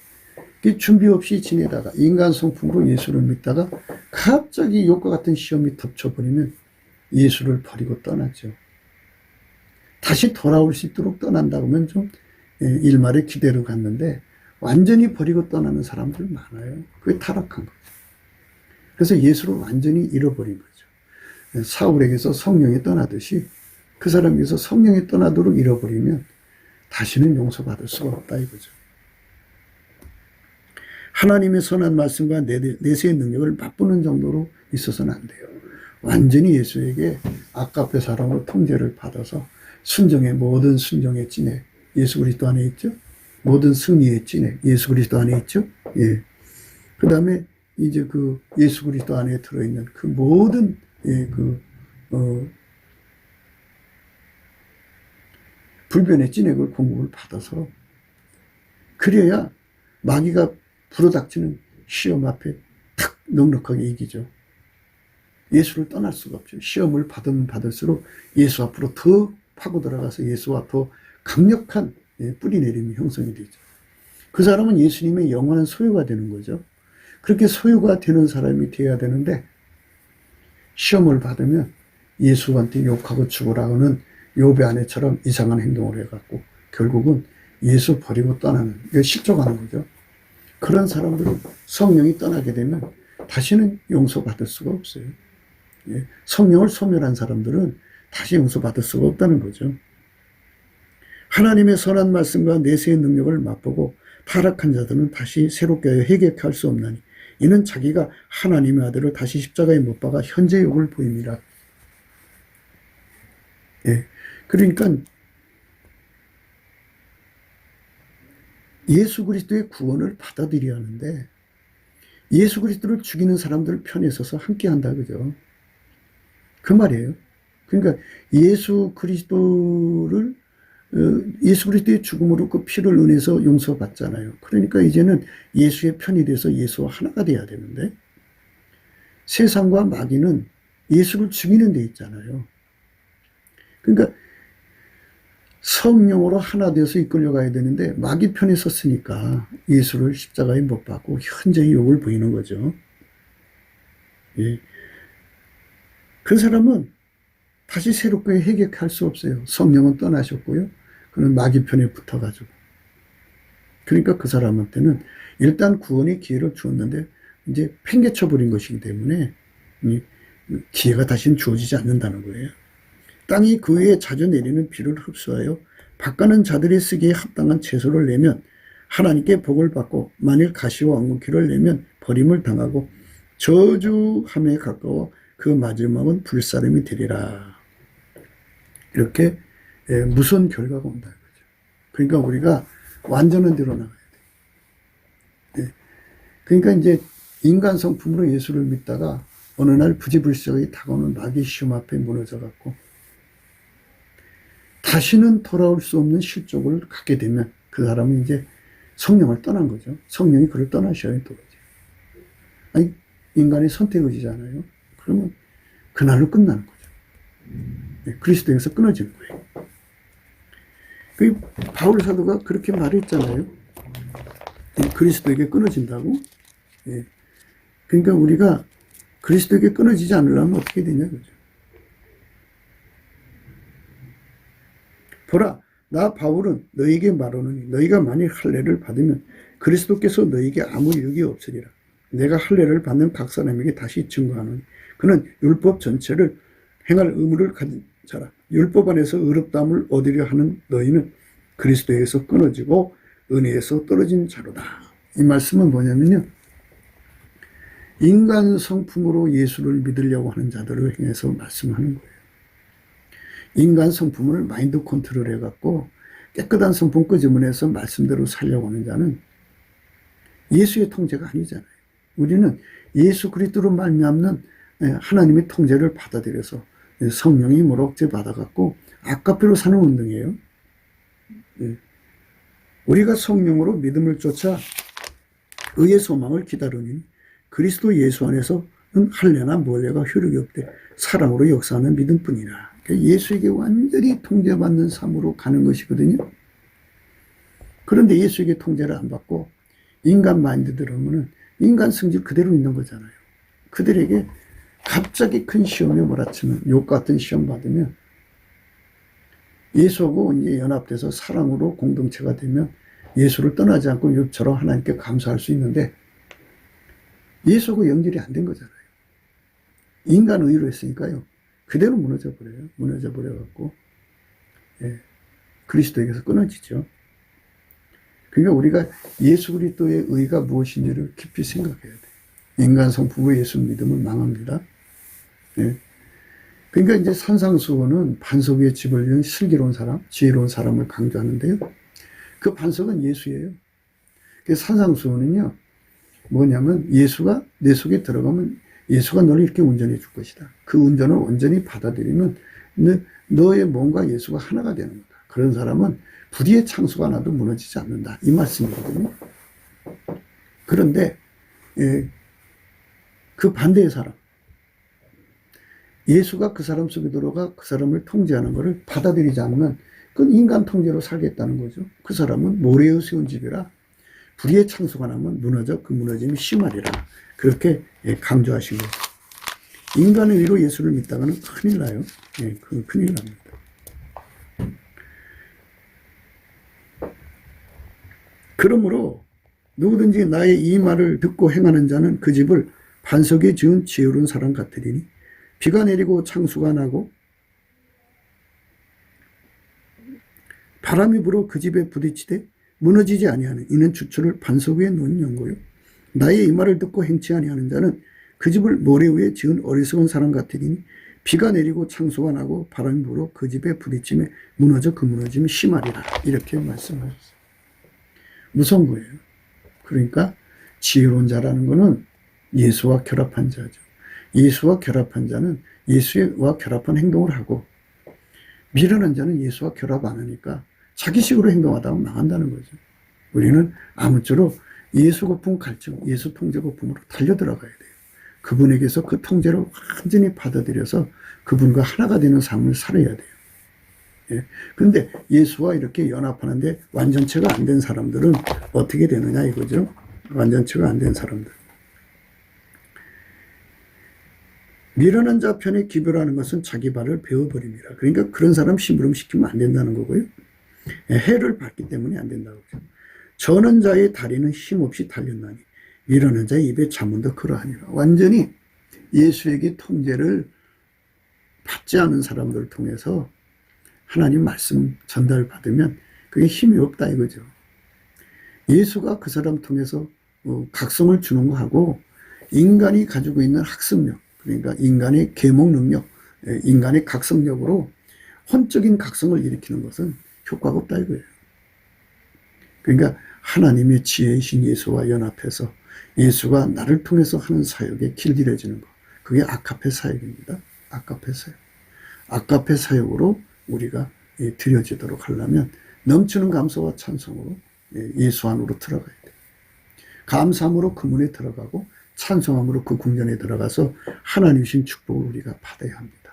그 준비 없이 지내다가 인간 성품으로 예수를 믿다가 갑자기 욕과 같은 시험이 덮쳐버리면 예수를 버리고 떠나죠. 다시 돌아올 수 있도록 떠난다고 하면 좀 일말의 기대로 갔는데 완전히 버리고 떠나는 사람들 많아요. 그게 타락한 거죠. 그래서 예수를 완전히 잃어버린 거죠. 사울에게서 성령이 떠나듯이 그 사람에게서 성령이 떠나도록 잃어버리면 다시는 용서받을 수가 없다 이거죠. 하나님의 선한 말씀과 내세의 능력을 맛보는 정도로 있어서는 안 돼요. 완전히 예수에게 아까페 사랑으로 통제를 받아서 순종의 모든 순종의 진액 예수 그리스도 안에 있죠. 모든 승리의 진액 예수 그리스도 안에 있죠. 그 다음에 이제 그 예수 그리스도 안에 들어있는 그 모든 불변의 진액을 공급을 받아서 그래야 마귀가 불어닥치는 시험 앞에 탁 넉넉하게 이기죠. 예수를 떠날 수가 없죠. 시험을 받으면 받을수록 예수 앞으로 더 파고 들어가서 예수와 더 강력한 뿌리내림이 형성이 되죠. 그 사람은 예수님의 영원한 소유가 되는 거죠. 그렇게 소유가 되는 사람이 되어야 되는데 시험을 받으면 예수한테 욕하고 죽으라고는 욥의 아내처럼 이상한 행동을 해갖고 결국은 예수 버리고 떠나는 실족하는 거죠. 그런 사람들은 성령이 떠나게 되면 다시는 용서받을 수가 없어요. 성령을 소멸한 사람들은 다시 용서받을 수가 없다는 거죠. 하나님의 선한 말씀과 내세의 능력을 맛보고 타락한 자들은 다시 새롭게 하여 회개케 할 수 없나니 이는 자기가 하나님의 아들을 다시 십자가에 못 박아 현재 욕을 보입니다. 그러니까 예수 그리스도의 구원을 받아들여야 하는데 예수 그리스도를 죽이는 사람들 편에 서서 함께 한다 그죠? 그 말이에요. 그러니까 예수 그리스도의 죽음으로 그 피를 은해서 용서받잖아요. 그러니까 이제는 예수의 편이 돼서 예수와 하나가 돼야 되는데 세상과 마귀는 예수를 죽이는 데 있잖아요. 그러니까 성령으로 하나 되어서 이끌려가야 되는데 마귀 편에 섰으니까 예수를 십자가에 못 박고 현재의 욕을 보이는 거죠. 그 사람은 다시 새롭게 회개할 수 없어요. 성령은 떠나셨고요. 그는 마귀 편에 붙어가지고. 그러니까 그 사람한테는 일단 구원의 기회를 주었는데 이제 팽개쳐버린 것이기 때문에 이 기회가 다시는 주어지지 않는다는 거예요. 땅이 그 위에 자주 내리는 비를 흡수하여 밭가는 자들이 쓰기에 합당한 채소를 내면 하나님께 복을 받고, 만일 가시와 엉겅퀴를 내면 버림을 당하고 저주함에 가까워 그 마지막은 불사름이 되리라. 이렇게 무서운 결과가 온다는 거죠. 그러니까 우리가 완전한 대로 나가야 돼요. 그러니까 이제 인간 성품으로 예수를 믿다가 어느 날 부지불식하게 다가오는 마귀의 시험 앞에 무너져갖고 다시는 돌아올 수 없는 실족을 갖게 되면 그 사람은 이제 성령을 떠난 거죠. 성령이 그를 떠나셔야 또 그러죠. 아니, 인간의 선택의지잖아요. 그러면 그날로 끝나는 거죠. 그리스도에서 끊어지는 거예요. 그 바울 사도가 그렇게 말했잖아요. 그리스도에게 끊어진다고. 그러니까 우리가 그리스도에게 끊어지지 않으려면 어떻게 되냐 그죠. 보라, 나 바울은 너희에게 말하노니 너희가 만일 할례를 받으면 그리스도께서 너희에게 아무 유익이 없으리라. 내가 할례를 받는 각 사람에게 다시 증거하노니 그는 율법 전체를 행할 의무를 가진 자라. 율법 안에서 의롭다함을 얻으려 하는 너희는 그리스도에서 끊어지고 은혜에서 떨어진 자로다. 이 말씀은 뭐냐면요, 인간 성품으로 예수를 믿으려고 하는 자들을 향해서 말씀하는 거예요. 인간 성품을 마인드 컨트롤 해갖고 깨끗한 성품 끄집어내서 말씀대로 살려고 하는 자는 예수의 통제가 아니잖아요. 우리는 예수 그리스도로 말미암는 하나님의 통제를 받아들여서 성령이 모독죄 받아갖고 아까페로 사는 운동이에요. 우리가 성령으로 믿음을 쫓아 의의 소망을 기다리니 그리스도 예수 안에서는 할례나 몰례가 효력이 없되 사랑으로 역사하는 믿음뿐이라. 예수에게 완전히 통제받는 삶으로 가는 것이거든요. 그런데 예수에게 통제를 안 받고 인간 마인드대로 하면은 인간 성질 그대로 있는 거잖아요. 그들에게 갑자기 큰 시험에 몰아치면, 욕 같은 시험 받으면 예수하고 이제 연합돼서 사랑으로 공동체가 되면 예수를 떠나지 않고 욥처럼 하나님께 감사할 수 있는데 예수하고 연결이 안 된 거잖아요. 인간 의로 했으니까요. 그대로 무너져 버려요. 무너져 버려갖고 그리스도에게서 끊어지죠. 그러니까 우리가 예수 그리스도의 의가 무엇인지를 깊이 생각해야 돼요. 인간 성품으로 예수 믿으면 망합니다. 그러니까 이제 산상수훈은 반석 위에 집을 지은 슬기로운 사람, 지혜로운 사람을 강조하는데요. 그 반석은 예수예요. 산상수훈은요, 뭐냐면 예수가 내 속에 들어가면 예수가 너를 이렇게 운전해 줄 것이다. 그 운전을 온전히 받아들이면 너의 몸과 예수가 하나가 되는 거다. 그런 사람은 불의의 창수가 나도 무너지지 않는다. 이 말씀이거든요. 그런데 그 반대의 사람, 예수가 그 사람 속에 들어가 그 사람을 통제하는 것을 받아들이지 않으면 그건 인간 통제로 살겠다는 거죠. 그 사람은 모래에 세운 집이라 불의의 창수가 나면 무너져 그 무너짐이 심하리라. 그렇게 강조하신 거죠. 인간의 의로 예수를 믿다가는 큰일 나요. 그건 큰일 납니다. 그러므로 누구든지 나의 이 말을 듣고 행하는 자는 그 집을 반석에 지은 지혜로운 사람 같으리니 비가 내리고 창수가 나고 바람이 불어 그 집에 부딪히되 무너지지 아니하는 이는 주초를 반석 위에 놓은 연고요. 나의 이 말을 듣고 행치 아니하는 자는 그 집을 모래 위에 지은 어리석은 사람 같으니 비가 내리고 창수가 나고 바람이 불어 그 집에 부딪히며 무너져 그 무너짐이 심하리라. 이렇게 말씀하셨어요. 무서운 거예요. 그러니까 지혜로운 자라는 것은 예수와 결합한 자죠. 예수와 결합한 자는 예수와 결합한 행동을 하고, 미련한 자는 예수와 결합 안 하니까 자기식으로 행동하다가 망한다는 거죠. 우리는 아무쪼록 예수 거품 갈증, 예수 통제 거품으로 달려들어가야 돼요. 그분에게서 그 통제를 완전히 받아들여서 그분과 하나가 되는 삶을 살아야 돼요. 그런데 예수와 이렇게 연합하는데 완전체가 안 된 사람들은 어떻게 되느냐 이거죠. 완전체가 안 된 사람들. 미련한 자 편에 기별하는 것은 자기 발을 베어버립니다. 그러니까 그런 사람 심부름 시키면 안 된다는 거고요. 해를 받기 때문에 안 된다고 그러죠. 저는 자의 다리는 힘없이 달렸나니 이러는 자의 입에 잠언도 그러하니라. 완전히 예수에게 통제를 받지 않은 사람들을 통해서 하나님 말씀 전달받으면 그게 힘이 없다 이거죠. 예수가 그 사람 통해서 각성을 주는 거하고 인간이 가지고 있는 학습력, 그러니까 인간의 계몽 능력, 인간의 각성력으로 혼적인 각성을 일으키는 것은 효과가 없다 이거예요. 그러니까 하나님의 지혜이신 예수와 연합해서 예수가 나를 통해서 하는 사역에 길들여지는 것, 그게 아카페 사역입니다. 아카페 사역. 아카페 사역으로 우리가 드려지도록 하려면 넘치는 감사와 찬송으로 예수 안으로 들어가야 돼요. 감사함으로 그 문에 들어가고 찬송함으로 그 궁전에 들어가서 하나님 주신 축복을 우리가 받아야 합니다.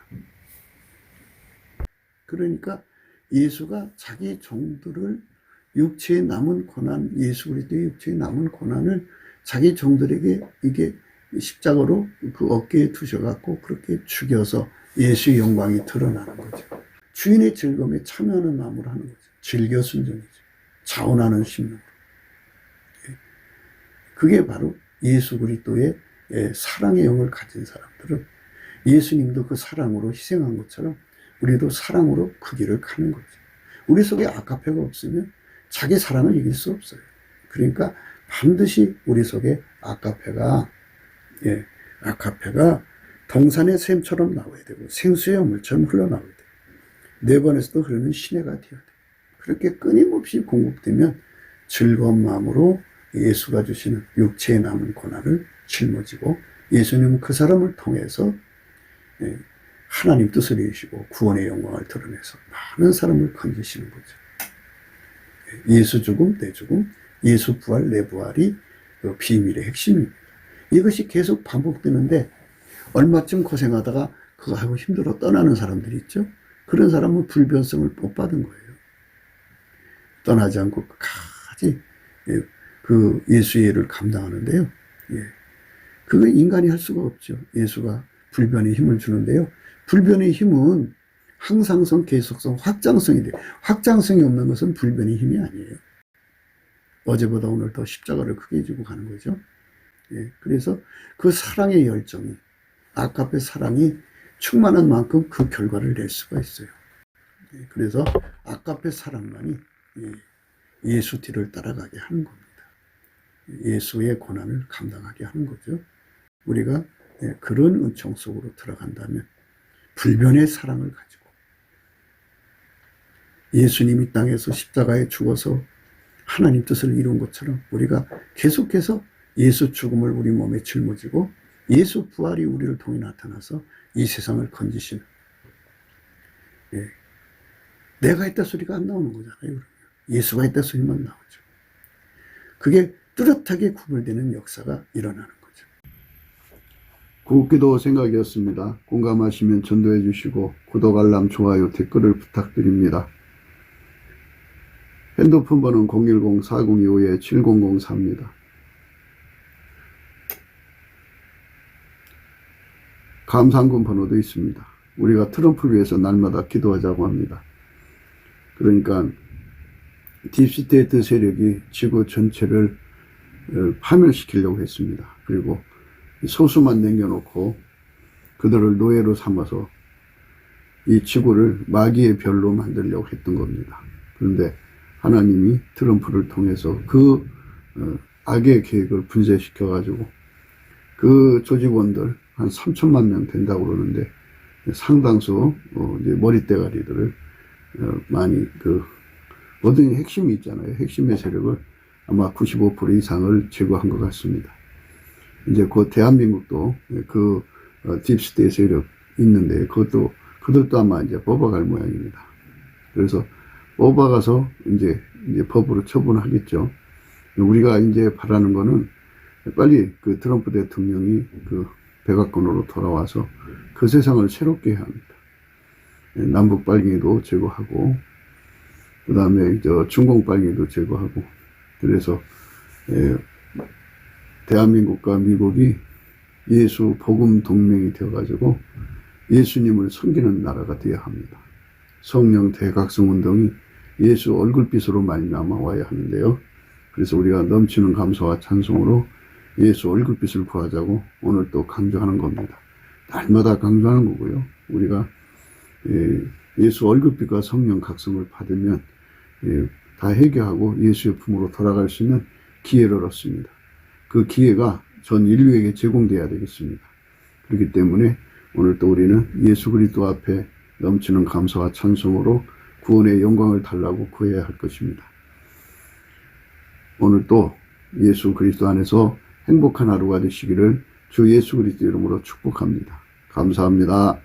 그러니까 예수가 자기 종들을 육체에 남은 고난, 예수 그리스도의 육체에 남은 고난을 자기 종들에게 이게 십자가로 그 어깨에 두셔갖고 그렇게 죽여서 예수의 영광이 드러나는 거죠. 주인의 즐거움에 참여하는 마음으로 하는 거죠. 즐겨 순종이죠. 자원하는 심령으로. 그게 바로 예수 그리스도의 사랑의 영을 가진 사람들은 예수님도 그 사랑으로 희생한 것처럼 우리도 사랑으로 그 길을 가는 거죠. 우리 속에 아카페가 없으면 자기 사랑을 이길 수 없어요. 그러니까 반드시 우리 속에 아카페가 동산의 샘처럼 나와야 되고 생수의 물처럼 흘러나와야 돼요. 네 번에서도 흐르는 시내가 되어야 돼요. 그렇게 끊임없이 공급되면 즐거운 마음으로 예수가 주시는 육체에 남은 고난을 짊어지고 예수님은 그 사람을 통해서 하나님 뜻을 이루시고 구원의 영광을 드러내서 많은 사람을 건지시는 거죠. 예수 죽음, 내 죽음, 예수 부활, 내 부활이 그 비밀의 핵심입니다. 이것이 계속 반복되는데 얼마쯤 고생하다가 그거 하고 힘들어 떠나는 사람들이 있죠. 그런 사람은 불변성을 못 받은 거예요. 떠나지 않고 끝까지 그 예수의 일을 감당하는데요. 그건 인간이 할 수가 없죠. 예수가 불변의 힘을 주는데요. 불변의 힘은 항상성, 계속성, 확장성이 돼요. 확장성이 없는 것은 불변의 힘이 아니에요. 어제보다 오늘 더 십자가를 크게 지고 가는 거죠. 그래서 그 사랑의 열정이, 아카페 사랑이 충만한 만큼 그 결과를 낼 수가 있어요. 그래서 아카페 사랑만이 예수 뒤를 따라가게 하는 겁니다. 예수의 고난을 감당하게 하는 거죠. 우리가 그런 은총 속으로 들어간다면 불변의 사랑을 가지고 예수님이 땅에서 십자가에 죽어서 하나님 뜻을 이룬 것처럼 우리가 계속해서 예수 죽음을 우리 몸에 짊어지고 예수 부활이 우리를 통해 나타나서 이 세상을 건지시는, 내가 했다 소리가 안 나오는 거잖아요. 그러면 예수가 했다 소리만 나오죠. 그게 뚜렷하게 구별되는 역사가 일어나는 거죠. 구기도 생각이었습니다. 공감하시면 전도해 주시고 구독, 알람, 좋아요, 댓글을 부탁드립니다. 핸드폰 번호는 010-4025-7004입니다. 감사한금 번호도 있습니다. 우리가 트럼프를 위해서 날마다 기도하자고 합니다. 그러니까 딥스테이트 세력이 지구 전체를 파멸시키려고 했습니다. 그리고 소수만 남겨놓고 그들을 노예로 삼아서 이 지구를 마귀의 별로 만들려고 했던 겁니다. 그런데 하나님이 트럼프를 통해서 그 악의 계획을 분쇄시켜가지고 그 조직원들 한 3천만 명 된다고 그러는데 상당수 이제 머리대가리들을 많이 모든 핵심이 있잖아요. 핵심의 세력을 아마 95% 이상을 제거한 것 같습니다. 이제 곧 대한민국도 그 딥스테이트 세력 있는데 그들도 아마 이제 뽑아갈 모양입니다. 그래서 뽑아가서 이제 법으로 처분하겠죠. 우리가 이제 바라는 거는 빨리 그 트럼프 대통령이 그 백악관으로 돌아와서 그 세상을 새롭게 해야 합니다. 남북 빨갱이도 제거하고, 그 다음에 중공 빨갱이도 제거하고, 그래서 대한민국과 미국이 예수 복음 동맹이 되어가지고 예수님을 섬기는 나라가 되어야 합니다. 성령 대각성 운동이 예수 얼굴빛으로 말미암아 와야 하는데요. 그래서 우리가 넘치는 감사와 찬송으로 예수 얼굴빛을 구하자고 오늘 또 강조하는 겁니다. 날마다 강조하는 거고요. 우리가 예수 얼굴빛과 성령 각성을 받으면 다 해결하고 예수의 품으로 돌아갈 수 있는 기회를 얻습니다. 그 기회가 전 인류에게 제공돼야 되겠습니다. 그렇기 때문에 오늘 또 우리는 예수 그리스도 앞에 넘치는 감사와 찬송으로 구원의 영광을 달라고 구해야 할 것입니다. 오늘 또 예수 그리스도 안에서 행복한 하루가 되시기를 주 예수 그리스도 이름으로 축복합니다. 감사합니다.